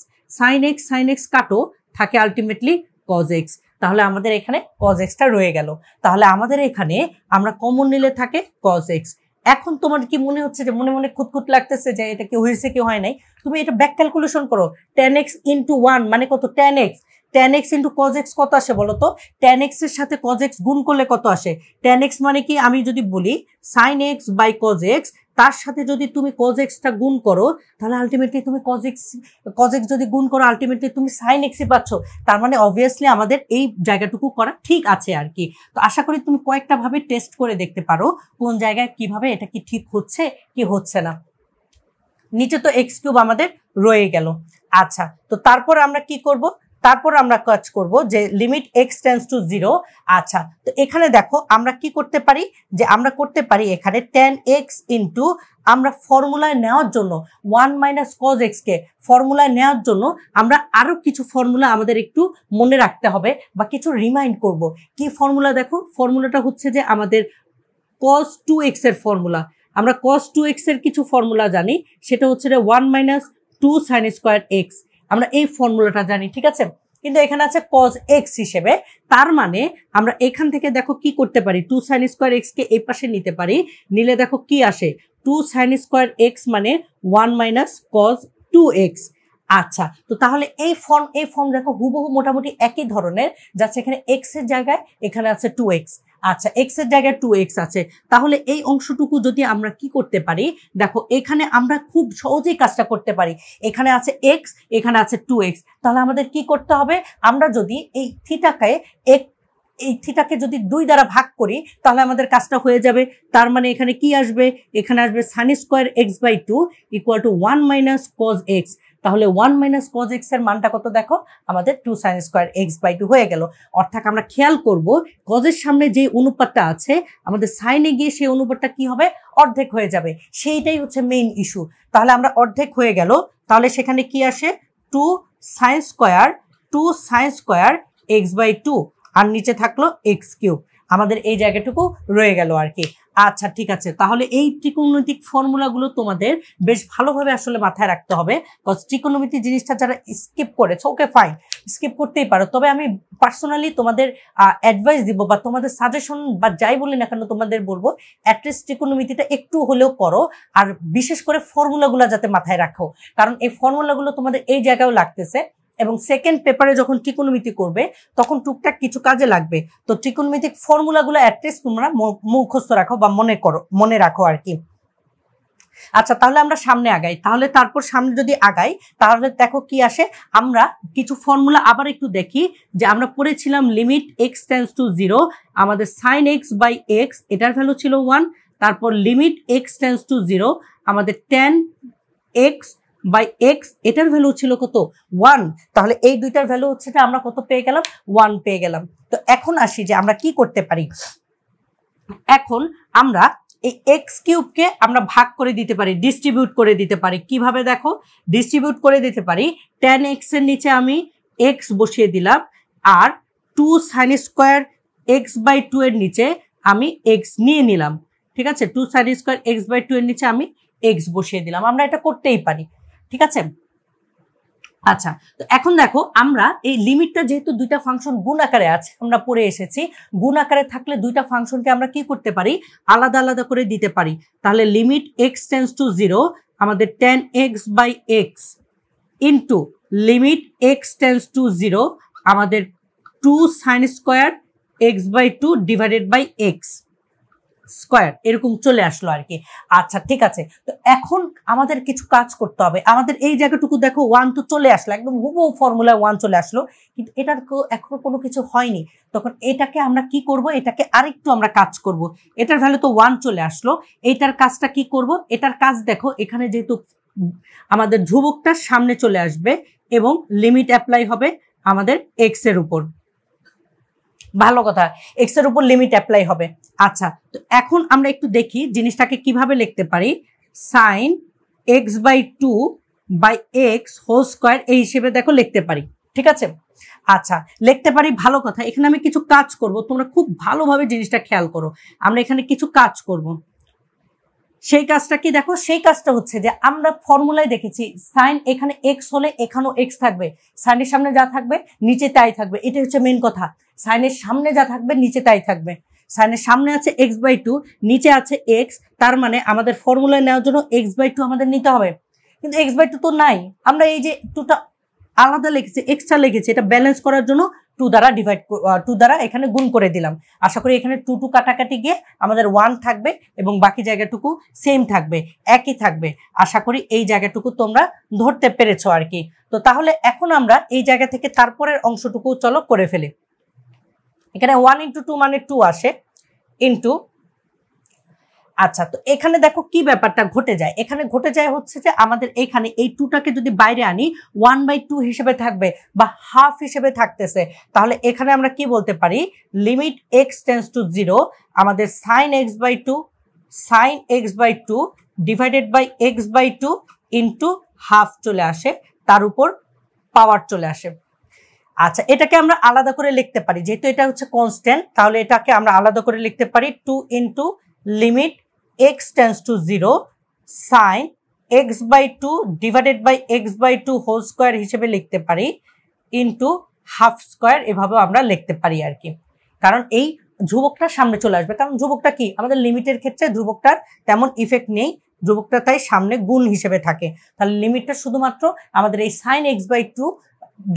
sin x কাটো, থাকে আলটিমেটলি cos x। তাহলে আমাদের এখানে cos x টা রয়ে গেল। তাহলে আমাদের এখানে আমরা কমন নিলে থাকে cos x। এখন তোমার কি মনে হচ্ছে যে মনে মনে খুঁতখুত লাগতেছে যে এটা কি হয়েছে কি হয় নাই? তুমি এটা ব্যাক ক্যালকুলেশন করো। 10x ইন্টু 1 মানে কত? 10x। 10x into cos x কত আসে বলো তো? 10x এর সাথে cos x গুণ করলে কত আসে? 10x মানে কি, আমি যদি বলি sin x by cos x, তার সাথে যদি তুমি cos x টা গুণ করো তাহলে আলটিমেটলি তুমি cos x যদি গুণ করো আলটিমেটলি তুমি sin x ই পাচ্ছ। তার মানে অবভিয়াসলি আমাদের এই জায়গাটুকু করা ঠিক আছে আর কি। তো আশা করি তুমি কয়েকটা ভাবে টেস্ট করে দেখতে পারো কোন জায়গায় কিভাবে এটা কি ঠিক হচ্ছে কি হচ্ছে না। নিচে তো x কিউব আমাদের রয়ে গেল। আচ্ছা, তো তারপর আমরা কি করব? তারপর আমরা কাজ করব যে লিমিট x টেন্ডস টু 0। আচ্ছা, তো এখানে দেখো আমরা কি করতে পারি, যে আমরা করতে পারি এখানে tan x ইন্টু, আমরা ফর্মুলায় নেওয়ার জন্য 1 মাইনাস cos x কে ফর্মুলায় নেওয়ার জন্য আমরা আরো কিছু ফর্মুলা আমাদের একটু মনে রাখতে হবে বা কিছু রিমাইন্ড করব। কি ফর্মুলা? দেখো ফর্মুলাটা হচ্ছে যে আমাদের cos 2x এর ফর্মুলা। আমরা cos 2x এর কিছু ফর্মুলা জানি, সেটা হচ্ছে 1 মাইনাস 2 সাইন স্কোয়ার এক্স। আমরা এই ফর্মুলাটা জানি, ঠিক আছে? কিন্তু এখানে আছে cos x হিসেবে। তার মানে আমরা এখান থেকে দেখো কি করতে পারি, 2 সাইন স্কোয়ার এক্স কে এই পাশে নিতে পারি। নিলে দেখো কি আসে, 2 সাইন স্কোয়ার এক্স মানে 1 মাইনাস cos 2x। আচ্ছা, তো তাহলে এই ফর্ম দেখো হুবহু মোটামুটি একই ধরনের, যাচ্ছে এখানে x এর জায়গায় এখানে আছে 2x। আচ্ছা, x এর জায়গায় 2x আছে, তাহলে এই অংশটুকু যদি আমরা কি করতে পারি, দেখো এখানে আমরা খুব সহজেই কাজটা করতে পারি। এখানে আছে x, এখানে আছে 2x, তাহলে আমাদের কি করতে হবে, আমরা যদি এই থিটাকে যদি 2 দ্বারা ভাগ করি তাহলে আমাদের কাজটা হয়ে যাবে। তার মানে এখানে কি আসবে, এখানে আসবে sine square X by 2 equal to 1 minus cos x। তাহলে 1 মাইনাস cos x এর মানটা কত দেখো, আমাদের 2 সাইন স্কোয়ার এক্স বাই 2 হয়ে গেল। অর্থাৎ আমরা খেয়াল করব cos এর সামনে যে অনুপাতটা আছে আমাদের সাইনে গিয়ে সেই অনুপাতটা কি হবে, অর্ধেক হয়ে যাবে। সেইটাই হচ্ছে মেইন ইস্যু। তাহলে আমরা অর্ধেক হয়ে গেল, তাহলে সেখানে কি আসে 2 সাইন স্কোয়ার এক্স বাই 2 আর নিচে থাকলো এক্স কিউব। আমাদের এই জায়গাটুকু রয়ে গেল আর কি। আচ্ছা, ঠিক আছে, তাহলে এই ত্রিকোণমিতিক ফর্মুলাগুলো তোমাদের বেশ ভালোভাবে আসলে মাথায় রাখতে হবে। কজ ত্রিকোণমিতি জিনিসটা যারা স্কিপ করেছো, ওকে ফাইন, স্কিপ করতেই পারো, তবে আমি পার্সোনালি তোমাদের অ্যাডভাইস দিব বা তোমাদের সাজেশন বা যাই বলি না কেন তোমাদের বলবো অ্যাটলিস্ট ত্রিকোণমিতিটা একটু হলেও করো, আর বিশেষ করে ফর্মুলাগুলো যাতে মাথায় রাখো, কারণ এই ফর্মুলাগুলো তোমাদের এই জায়গায়ও লাগতেছে এবং সেকেন্ড পেপারে যখন ত্রিকোণমিতি করবে তখন টুকটাক কিছু কাজে লাগবে। তো ত্রিকোণমিতিক ফর্মুলাগুলো অ্যাটলিস্ট তোমরা মুখস্থ রাখো বা মনে রাখো আর কি। আচ্ছা, তাহলে আমরা সামনে আগাই। তারপর সামনে যদি আগাই তাহলে দেখো কি আসে, আমরা কিছু ফর্মুলা আবার একটু দেখি। যে আমরা পড়েছিলাম লিমিট x টেন্ডস টু 0, আমাদের sin x বাই x এটার ভ্যালু ছিল 1। তারপর লিমিট x টেন্ডস টু 0, আমাদের tan x বাই x এটার ভ্যালু ছিল কত, 1। তাহলে এই দুইটার ভ্যালু হচ্ছে যে আমরা কত পেয়ে গেলাম, 1 পেয়ে গেলাম। তো এখন আসি যে আমরা কি করতে পারি। এখন আমরা এই এক্স কিউবকে আমরা ভাগ করে দিতে পারি, ডিস্ট্রিবিউট করে দিতে পারি। কিভাবে দেখো, ডিস্ট্রিবিউট করে দিতে পারি, tan x এর নিচে আমি x বসিয়ে দিলাম, আর 2 সাইন স্কোয়ার এক্স বাই 2 এর নিচে আমি x নিয়ে নিলাম। ঠিক আছে, 2 সাইন স্কোয়ার এক্স বাই 2 এর নিচে আমি x বসিয়ে দিলাম। আমরা এটা করতেই পারি, ঠিক আছে। আচ্ছা, তো এখন দেখো আমরা এই লিমিটটা যেহেতু দুইটা ফাংশন গুণ আকারে আছে, আমরা পড়ে এসেছি গুণ আকারে থাকলে দুইটা ফাংশনকে আমরা কি করতে পারি, আলাদা আলাদা করে দিতে পারি। তাহলে লিমিট x টেন্ডস টু 0, আমাদের tan x by x into limit x tends to 0, আমাদের 2 sine square X by 2 divided by x square, এরকম চলে আসলো আর কি। আচ্ছা, ঠিক আছে, তো এখন আমাদের কিছু কাজ করতে হবে। আমাদের এই জায়গাটুকু দেখো 1 তো চলে আসলো, একদম হুবহু ফর্মুলায় 1 চলে আসলো, কিন্তু এটার এখনো কোনো কিছু হয়নি। তখন এটাকে আমরা কি করব, এটাকে আরেকটু আমরা কাজ করব। এটার ভ্যালু তো 1 চলে আসলো, এইটার কাজটা কি করব, এটার কাজ দেখো এখানে যেহেতু আমাদের ধ্রুবকটা সামনে চলে আসবে এবং লিমিট অ্যাপ্লাই হবে আমাদের এক্স এর উপর। ভালো কথা, এক্স এর উপর লিমিট অ্যাপ্লাই হবে। আচ্ছা, তো এখন আমরা একটু দেখি জিনিসটাকে কিভাবে লিখতে পারি। Sine X by 2 by X whole square এই হিসেবে দেখো লিখতে পারি, ঠিক আছে। আচ্ছা, লিখতে পারি, ভালো কথা। এখানে আমি কিছু কাজ করব, তোমরা খুব ভালোভাবে জিনিসটা খেয়াল করো। আমরা এখানে কিছু কাজ করব, সেই কাজটা কি দেখো, সেই কাজটা হচ্ছে যে আমরা ফর্মুলায় দেখেছি সাইন এখানে এক্স হলে এখানেও এক্স থাকবে, সাইনের সামনে যা থাকবে নিচে তাই থাকবে। এটা হচ্ছে মেন কথা, সাইনের সামনে যা থাকবে নিচে তাই থাকবে। সাইনের সামনে আছে x/2, নিচে আছে x, তার মানে আমাদের ফর্মুলায় নেওয়ার জন্য x/2 আমাদের নিতে হবে, কিন্তু x/2 তো নাই। আমরা এই যে 2টা আলাদা লিখেছি, এক্সট্রা লিখেছি, এটা ব্যালেন্স করার জন্য 2 দ্বারা এখানে গুণ করে দিলাম। আশা করি এখানে 2 কাটাকাটি গিয়ে আমাদের 1 থাকবে এবং বাকি জায়গাটুকু সেম থাকবে, একই থাকবে। আশা করি এই জায়গাটুকু তোমরা ধরতে পেরেছো আর কি। তো তাহলে এখন আমরা এই জায়গা থেকে তারপরের অংশটুকু চলো করে ফেলি। এখানে 1 × 2 মানে 2 আসে, ইন্টু, আচ্ছা তো এখানে দেখো কি ব্যাপারটা ঘটে যায়। এখানে ঘটে যায় হচ্ছে যে আমাদের এখানে এই 2টাকে যদি বাইরে আনি 1/2 হিসেবে থাকবে বা হাফ হিসেবে থাকতেছে, তাহলে এখানে আমরা কি বলতে পারি, লিমিট x টেন্ডস টু 0 আমাদের sin x/2 divided by x/2 into half চলে আসে, তার উপর পাওয়ার চলে আসে। আচ্ছা এটাকে আমরা আলাদা করে লিখতে পারি, যেহেতু এটা হচ্ছে কনস্ট্যান্ট, তাহলে এটাকে আমরা আলাদা করে লিখতে পারি 2 into limit x tends to 0 sin x/2 divided by x/2 whole square হিসেবে লিখতে পারি, ইন্টু হাফ স্কোয়ার, এভাবে আমরা লিখতে পারি আর কি। কারণ এই ধ্রুবকটা সামনে চলে আসবে, কারণ ধ্রুবকটা কি, আমাদের লিমিটের ক্ষেত্রে ধ্রুবকটার তেমন ইফেক্ট নেই, ধ্রুবকটা তাই সামনে গুণ হিসেবে থাকে। তাহলে লিমিটটা শুধুমাত্র আমাদের এই sin x/2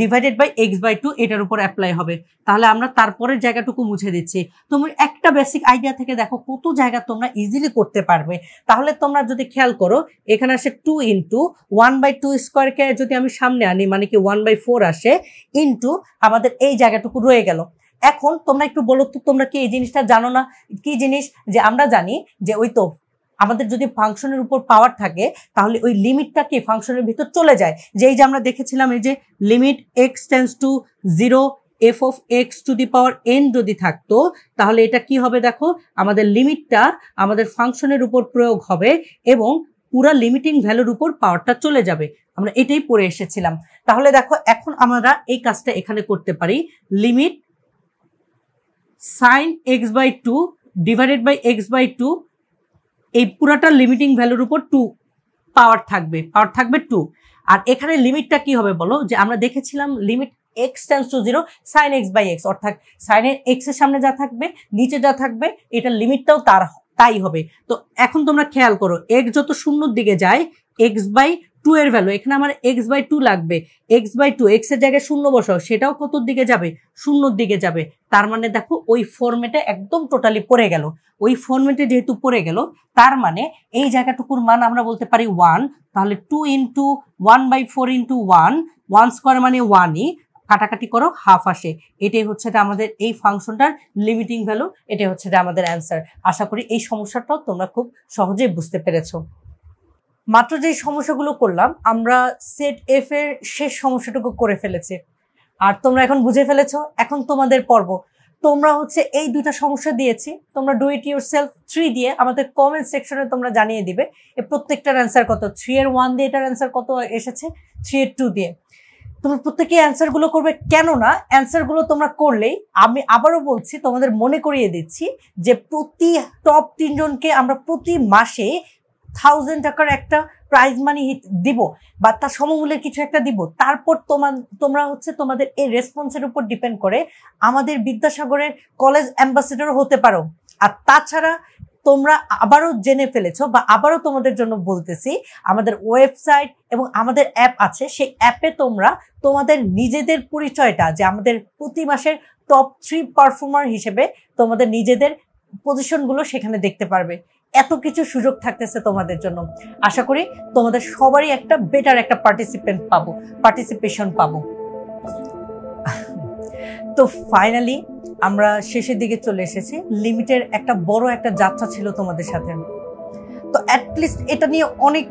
divided by x/2 এটার উপর অ্যাপ্লাই হবে। তাহলে আমরা তারপরের জায়গাটুকু মুছে দিচ্ছি। তুমি একটা বেসিক আইডিয়া থেকে দেখো কত জায়গা তোমরা ইজিলি করতে পারবে। তাহলে তোমরা যদি খেয়াল করো, এখানে আসে 2 ইন্টু 1/2 স্কোয়ারকে যদি আমি সামনে আনি মানে কি 1/4 আসে, ইন্টু আমাদের এই জায়গাটুকু রয়ে গেল। এখন তোমরা একটু বলো তো, তোমরা কি এই জিনিসটা জানো না? কি জিনিস? যে আমরা জানি যে ওই তো আমাদের যদি ফাংশনের উপর পাওয়ার থাকে তাহলে ওই লিমিটটা কি ফাংশনের ভিতর চলে যায়। যে এই যে আমরা দেখেছিলাম এই যে limit x tends to 0 f of x two the power n যদি থাকতো, তাহলে এটা কি হবে দেখো, আমাদের লিমিটটা আমাদের ফাংশনের উপর প্রয়োগ হবে এবং পুরা লিমিটিং ভ্যালুর উপর পাওয়ারটা চলে যাবে। আমরা এটাই পড়ে এসেছিলাম। তাহলে দেখো এখন আমরা এই কাজটা এখানে করতে পারি, limit sin x/2 divided by x/2, এই পুরাটা লিমিটিং ভ্যালুর উপর 2 পাওয়ার থাকবে 2। আর এখানে লিমিটটা কি হবে বলো, যে আমরা দেখেছিলাম limit x tends to 0 sin x/x, অর্থাৎ sin x এর সামনে যা থাকবে নিচে যা থাকবে এটা লিমিটটাও তাই হবে। তো এখন তোমরা খেয়াল করো, x যত শূন্যর দিকে যায় x/2 এর ভ্যালু, এখানে আমার x/2 লাগবে, x/2 x এর জায়গায় শূন্য বসাও, সেটাও কতর দিকে যাবে, শূন্যর দিকে যাবে। তার মানে দেখো ওই ফরম্যাটে একদম টোটালি পড়ে গেল। ওই ফরম্যাটে যেহেতু পড়ে গেল, তার মানে এই জায়গাটুকুর মান আমরা বলতে পারি 1। তাহলে 2 ইন্টু 1/4 ইন্টু 1 স্কোয়ার মানে 1ই, কাটাকাটি করো হাফ আসে। এটাই হচ্ছে আমাদের এই ফাংশনটার লিমিটিং ভ্যালু, এটাই হচ্ছে আমাদের অ্যান্সার। আশা করি এই সমস্যাটাও তোমরা খুব সহজেই বুঝতে পেরেছো। মাত্র যে সমস্যাগুলো করলাম আমরা সেট এফ এর শেষ সমস্যাটুকু করে ফেলেছি, আর তোমরা এখন বুঝে ফেলেছো। এখন তোমাদের পর্ব, তোমরা হচ্ছে এই দুইটা সমস্যা দিয়েছি, তোমরা ডু ইট ইউরসেলফ 3 দিয়ে আমাদের কমেন্ট সেকশনে তোমরা জানিয়ে দিবে এই প্রত্যেকটার অ্যান্সার কত। 3 এর 1 দিয়ে এটার অ্যান্সার কত এসেছে, 3 এর 2 দিয়ে। তোমরা প্রত্যেকেই অ্যান্সারগুলো করবে, কেননা অ্যান্সারগুলো তোমরা করলেই, আমি আবারও বলছি তোমাদের মনে করিয়ে দিচ্ছি যে প্রতি টপ 3 জনকে আমরা প্রতি মাসে 1000 টাকার একটা প্রাইজ মানি দিব বা তার সমমূল্যের কিছু একটা দিব। তারপর তোমরা হচ্ছে তোমাদের এই রেসপন্সের উপর ডিপেন্ড করে আমাদের বিদ্যাসাগরের কলেজ অ্যাম্বাসেডর হতে পারো। আর তাছাড়া তোমরা আবারও জেনে ফেলেছো বা আবারও তোমাদের জন্য বলতেছি, আমাদের ওয়েবসাইট এবং আমাদের অ্যাপ আছে, সেই অ্যাপে তোমরা তোমাদের নিজেদের পরিচয়টা, যে আমাদের প্রতি মাসের টপ 3 পারফর্মার হিসেবে তোমাদের নিজেদের পজিশনগুলো সেখানে দেখতে পারবে। এত কিছু সুযোগ থাকতেছে তোমাদের জন্য। আশা করি তোমাদের সবারই একটা বেটার একটা পার্টিসিপেশন পাবো। তো ফাইনালি আমরা শেষের দিকে চলে এসেছি। লিমিটের একটা বড় একটা যাত্রা ছিল তোমাদের সাথে। তো অ্যাটলিস্ট এটা নিয়ে অনেক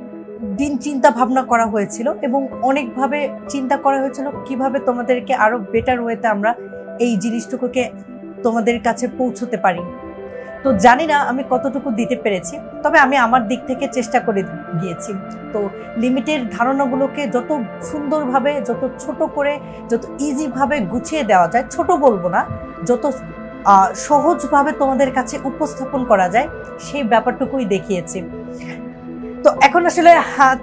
দিন চিন্তা ভাবনা করা হয়েছিল এবং অনেকভাবে চিন্তা করা হয়েছিল কিভাবে তোমাদেরকে আরো বেটার ওয়েতে আমরা এই জিনিসটুকুকে তোমাদের কাছে পৌঁছতে পারি। তো জানি না আমি কতটুকু দিতে পেরেছি, তবে আমি আমার দিক থেকে চেষ্টা করে গিয়েছি। তো লিমিটের ধারণাগুলোকে যত সুন্দরভাবে, যত ছোট করে, যত ইজিভাবে গুছিয়ে দেওয়া যায়, ছোট বলবো না, যত সহজভাবে তোমাদের কাছে উপস্থাপন করা যায় সেই ব্যাপারটুকুই দেখিয়েছি। তো এখন আসলে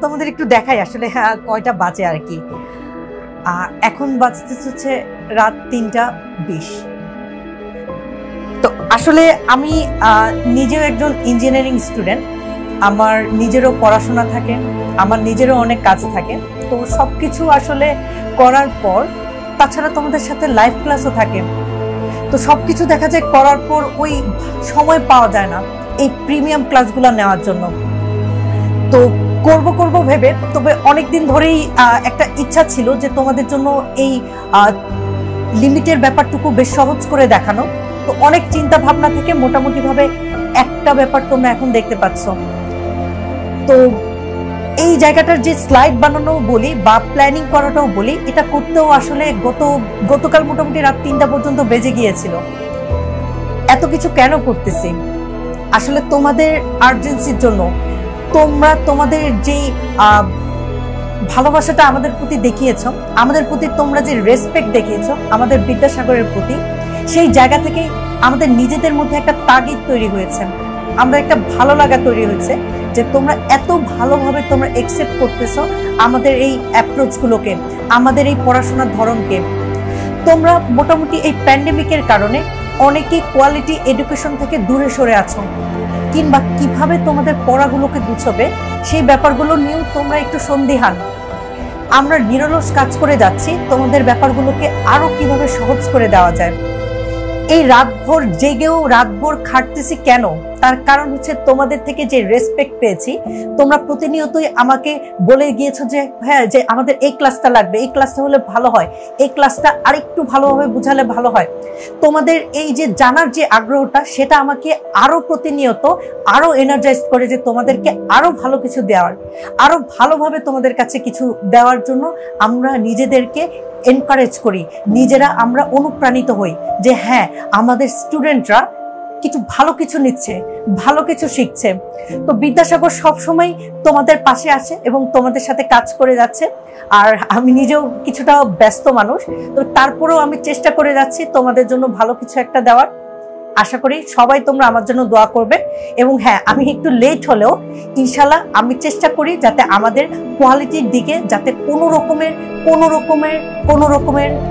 তোমাদের একটু দেখাই আসলে কয়টা বাজে আর কি। এখন বাজতে হচ্ছে রাত 3টা 20। তো আসলে আমি নিজেও একজন ইঞ্জিনিয়ারিং স্টুডেন্ট, আমার নিজেরও পড়াশোনা থাকে, আমার নিজেরও অনেক কাজ থাকে। তো সব কিছু আসলে করার পর তাছাড়া তোমাদের সাথে লাইভ ক্লাসও থাকে, তো সব কিছু দেখা যায় করার পর ওই সময় পাওয়া যায় না এই প্রিমিয়াম ক্লাসগুলো নেওয়ার জন্য। তো করব ভেবে, তবে অনেকদিন ধরেই একটা ইচ্ছা ছিল যে তোমাদের জন্য এই লিমিটের ব্যাপারটুকু বেশ সহজ করে দেখানো। তো অনেক চিন্তা ভাবনা থেকে মোটামুটি ভাবে একটা ব্যাপার তোমরা এখন দেখতে পাচ্ছ। তো এই জায়গাটার যে স্লাইড বানানো বলি বা প্ল্যানিং করাটাও বলি, এটা করতেও আসলে গতকাল মোটামুটি রাত 3টা পর্যন্ত বেজে গিয়েছিল। এত কিছু কেন করতেছি? আসলে তোমাদের আর্জেন্সির জন্য। তোমরা তোমাদের যে ভালোবাসাটা আমাদের প্রতি দেখিয়েছ, আমাদের প্রতি তোমরা যে রেসপেক্ট দেখিয়েছ আমাদের বিদ্যাসাগরের প্রতি, সেই জায়গা থেকেই আমাদের নিজেদের মধ্যে একটা তাগিদ তৈরি হয়েছে, আমরা একটা ভালো লাগা তৈরি হয়েছে যে তোমরা এত ভালোভাবে তোমরা একসেপ্ট করতেছো আমাদের এই অ্যাপ্রোচগুলোকে, আমাদের এই পড়াশোনার ধরনকে। তোমরা মোটামুটি এই প্যান্ডেমিকের কারণে অনেকেই কোয়ালিটি এডুকেশন থেকে দূরে সরে আছো, কিংবা কিভাবে তোমাদের পড়াগুলোকে গুছবে সেই ব্যাপারগুলো নিয়েও তোমরা একটু সন্দিহান। আমরা নিরলস কাজ করে যাচ্ছি তোমাদের ব্যাপারগুলোকে আরো কিভাবে সহজ করে দেওয়া যায়। এই রাতভর জেগেও রাতভর খাটতেছি কেন? তার কারণ হচ্ছে তোমাদের থেকে যে রেসপেক্ট পেয়েছি, তোমরা প্রতিনিয়তই আমাকে বলে গিয়েছো যে হ্যাঁ, যে আমাদের এই ক্লাসটা লাগবে, এই ক্লাসটা হলে ভালো হয়, এই ক্লাসটা আরেকটু ভালোভাবে বুঝালে ভালো হয়। তোমাদের এই যে জানার যে আগ্রহটা, সেটা আমাকে আরো প্রতিনিয়ত আরো এনার্জাইজ করে যে তোমাদেরকে আরো ভালো কিছু দেওয়ার, আরো ভালোভাবে তোমাদের কাছে কিছু দেওয়ার জন্য আমরা নিজেদেরকে এনকারেজ করি, নিজেরা আমরা অনুপ্রাণিত হই যে হ্যাঁ, আমাদের স্টুডেন্টরা কিছু ভালো কিছু নিচ্ছে, ভালো কিছু শিখছে। তো বিদ্যাসাগর সবসময় তোমাদের পাশে আছে এবং তোমাদের সাথে কাজ করে যাচ্ছে। আর আমি নিজেও কিছুটা ব্যস্ত মানুষ, তো তারপরেও আমি চেষ্টা করে যাচ্ছি তোমাদের জন্য ভালো কিছু একটা দেওয়ার। আশা করি সবাই তোমরা আমার জন্য দোয়া করবে। এবং হ্যাঁ, আমি একটু লেট হলেও ইনশাল্লাহ আমি চেষ্টা করি যাতে আমাদের কোয়ালিটির দিকে যাতে কোনো রকমের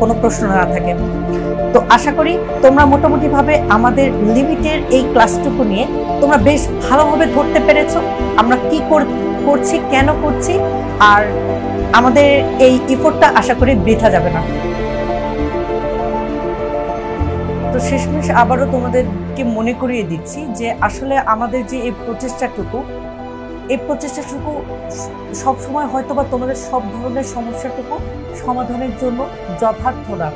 কোনো প্রশ্ন না থাকে। তো আশা করি তোমরা মোটামুটি ভাবে আমাদের লিমিটের এই ক্লাসটুকু নিয়ে তোমরা বেশ ভালোভাবে ধরতে পেরেছো আমরা কি করছি, কেন করছি, আর আমাদের এই এফোর্টটা আশা করি বৃথা যাবে না। তো শেষমেশ আবারও তোমাদেরকে মনে করিয়ে দিচ্ছি যে আসলে আমাদের যে এই প্রচেষ্টাটুকু সবসময় হয়তো বা তোমাদের সব ধরনের সমস্যাটুকু সমাধানের জন্য যথার্থ না।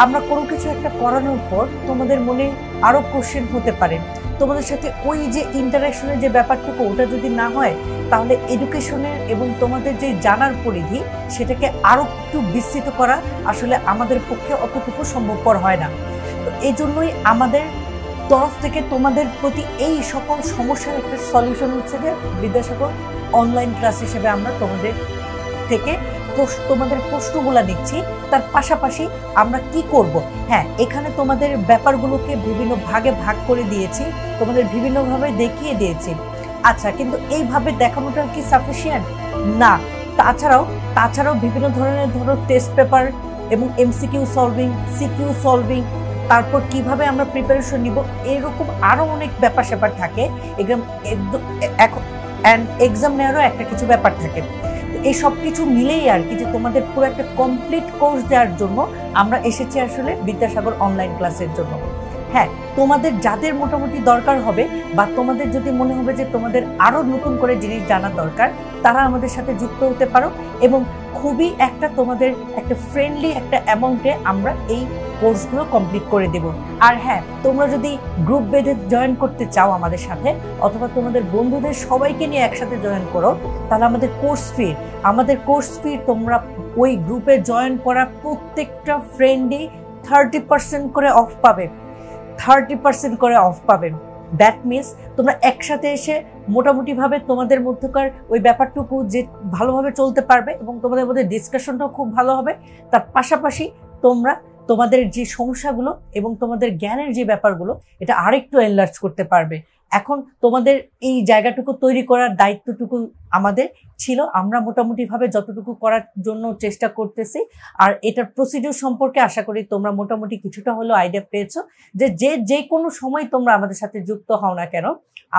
আমরা কোনো কিছু একটা করানোর পর তোমাদের মনে আরো কোশ্চেন হতে পারে, তোমাদের সাথে ওই যে ইন্টারাকশনের যে ব্যাপারটুকু ওটা যদি না হয়, তাহলে এডুকেশনের এবং তোমাদের যে জানার পরিধি সেটাকে আরো একটু বিস্তৃত করা আসলে আমাদের পক্ষে অতটুকু সম্ভবপর হয় না। তো এই জন্যই আমাদের তরফ থেকে তোমাদের প্রতি এই সকল সমস্যার একটা সলিউশন হচ্ছে যে বিদ্যাসাগর অনলাইন ক্লাস হিসেবে আমরা তোমাদের থেকে তোমাদের প্রশ্নগুলো নিচ্ছি। তার পাশাপাশি আমরা কি করব, হ্যাঁ, এখানে তোমাদের ব্যাপারগুলোকে বিভিন্ন ভাগে ভাগ করে দিয়েছি, তোমাদের বিভিন্নভাবে দেখিয়ে দিয়েছি। আচ্ছা, কিন্তু এইভাবে দেখানোটা কি সাফিসিয়েন্ট না? তাছাড়াও বিভিন্ন ধরনের টেস্ট পেপার এবং এমসিকিউ সলভিং, সিকিউ সলভিং, তারপর কিভাবে আমরা প্রিপারেশন নিব, এরকম আরো অনেক ব্যাপার স্যাপার থাকে। এক্সাম নেওয়ারও একটা কিছু ব্যাপার থাকে। এই সব কিছু মিলেই আর কি যে তোমাদের পুরো একটা কমপ্লিট কোর্স দেওয়ার জন্য আমরা এসেছি আসলে বিদ্যাসাগর অনলাইন ক্লাসের জন্য। হ্যাঁ, তোমাদের যাদের মোটামুটি দরকার হবে বা তোমাদের যদি মনে হবে যে তোমাদের আরো নতুন করে জিনিস জানার দরকার, তারা আমাদের সাথে যুক্ত হতে পারো এবং খুবই তোমাদের একটা ফ্রেন্ডলি একটা অ্যামাউন্টে আমরা এই কোর্সগুলো কমপ্লিট করে দেব। আর হ্যাঁ, তোমরা যদি গ্রুপ বেঁধে জয়েন করতে চাও আমাদের সাথে, অথবা তোমাদের বন্ধুদের সবাইকে নিয়ে একসাথে জয়েন করো, তাহলে আমাদের কোর্স ফি তোমরা ওই গ্রুপে জয়েন করা প্রত্যেকটা ফ্রেন্ডই 30% করে অফ পাবে। 30% করে অফ পাবেন। দ্যাট মিনস তোমরা একসাথে এসে মোটামুটিভাবে তোমাদের মধ্যকার ওই ব্যাপারটুকু যে ভালোভাবে চলতে পারবে এবং তোমাদের মধ্যে ডিসকাশনটাও খুব ভালো হবে। তার পাশাপাশি তোমরা তোমাদের যে সমস্যাগুলো এবং তোমাদের জ্ঞানের যে ব্যাপারগুলো এটা আরেকটু এনলার্জ করতে পারবে। এখন তোমাদের এই জায়গাটুকু তৈরি করার দায়িত্বটুকু আমাদের ছিল। আমরা মোটামুটিভাবে যতটুকু করার জন্য চেষ্টা করতেছি। আর এটার প্রসিডিউর সম্পর্কে আশা করি তোমরা মোটামুটি কিছুটা হলেও আইডিয়া পেয়েছো যে যে কোনো সময় তোমরা আমাদের সাথে যুক্ত হও না কেন,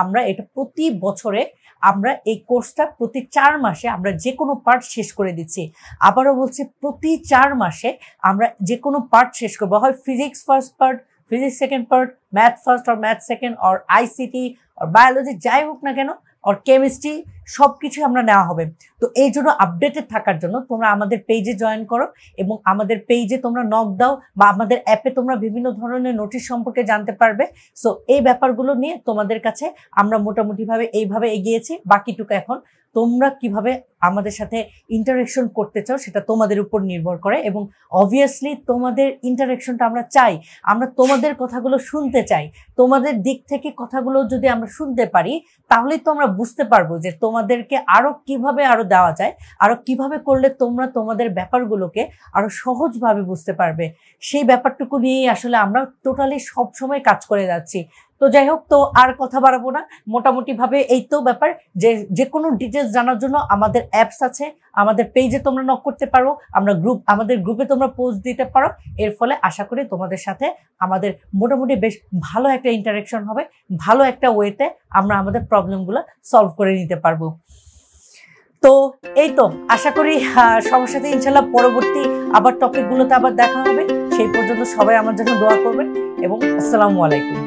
আমরা এটা প্রতি বছরে আমরা এই কোর্সটা প্রতি 4 মাসে আমরা যে কোনো পার্ট শেষ করে দিচ্ছি। আবারও বলছি, প্রতি 4 মাসে আমরা যে কোনো পার্ট শেষ করবো, হয় physics first part, physics second part, math first আর ম্যাথ সেকেন্ড, আর আইসিটি আর বায়োলজি, যাই হোক না কেন, আর কেমিস্ট্রি, সব কিছু আমরা নেওয়া হবে। তো এই জন্য আপডেটেড থাকার জন্য তোমরা আমাদের পেজে জয়েন করো এবং আমাদের পেজে তোমরা নক দাও বা আমাদের অ্যাপে তোমরা বিভিন্ন ধরনের নোটিশ সম্পর্কে জানতে পারবে। সো এই ব্যাপারগুলো নিয়ে তোমাদের কাছে আমরা মোটামুটিভাবে এইভাবে এগিয়েছি। বাকিটুকু এখন তোমরা কিভাবে আমাদের সাথে ইন্টারেকশন করতে চাও সেটা তোমাদের উপর নির্ভর করে, এবং অবভিয়াসলি তোমাদের ইন্টারেকশনটা আমরা চাই। আমরা তোমাদের কথাগুলো শুনতে চাই। তোমাদের দিক থেকে কথাগুলো যদি আমরা শুনতে পারি তাহলেই তো আমরা বুঝতে পারবো যে তোমাদেরকে আরো কিভাবে আরো দেওয়া যায়, আরো কিভাবে করলে তোমরা তোমাদের ব্যাপারগুলোকে আরো সহজভাবে বুঝতে পারবে। সেই ব্যাপারটুকু নিয়েই আসলে আমরা টোটালি সব সময় কাজ করে যাচ্ছি। তো যাই হোক, তো আর কথা বাড়াবো না, মোটামুটি ভাবে এই তো ব্যাপার। যে কোনো ডিটেলস জানার জন্য আমাদের অ্যাপস আছে, আমাদের পেজে তোমরা নক করতে পারো, আমাদের গ্রুপে তোমরা পোস্ট দিতে পারো। এর ফলে আশা করি তোমাদের সাথে আমাদের মোটামুটি বেশ ভালো একটা ইন্টারেকশন হবে, ভালো একটা ওয়েতে আমরা আমাদের প্রবলেমগুলো সলভ করে নিতে পারবো। তো এই তো আশা করি সবার সাথে ইনশাল্লাহ পরবর্তী আবার টপিকগুলোতে আবার দেখা হবে। সেই পর্যন্ত সবাই আমার জন্য দোয়া করবেন এবং আসসালামু আলাইকুম।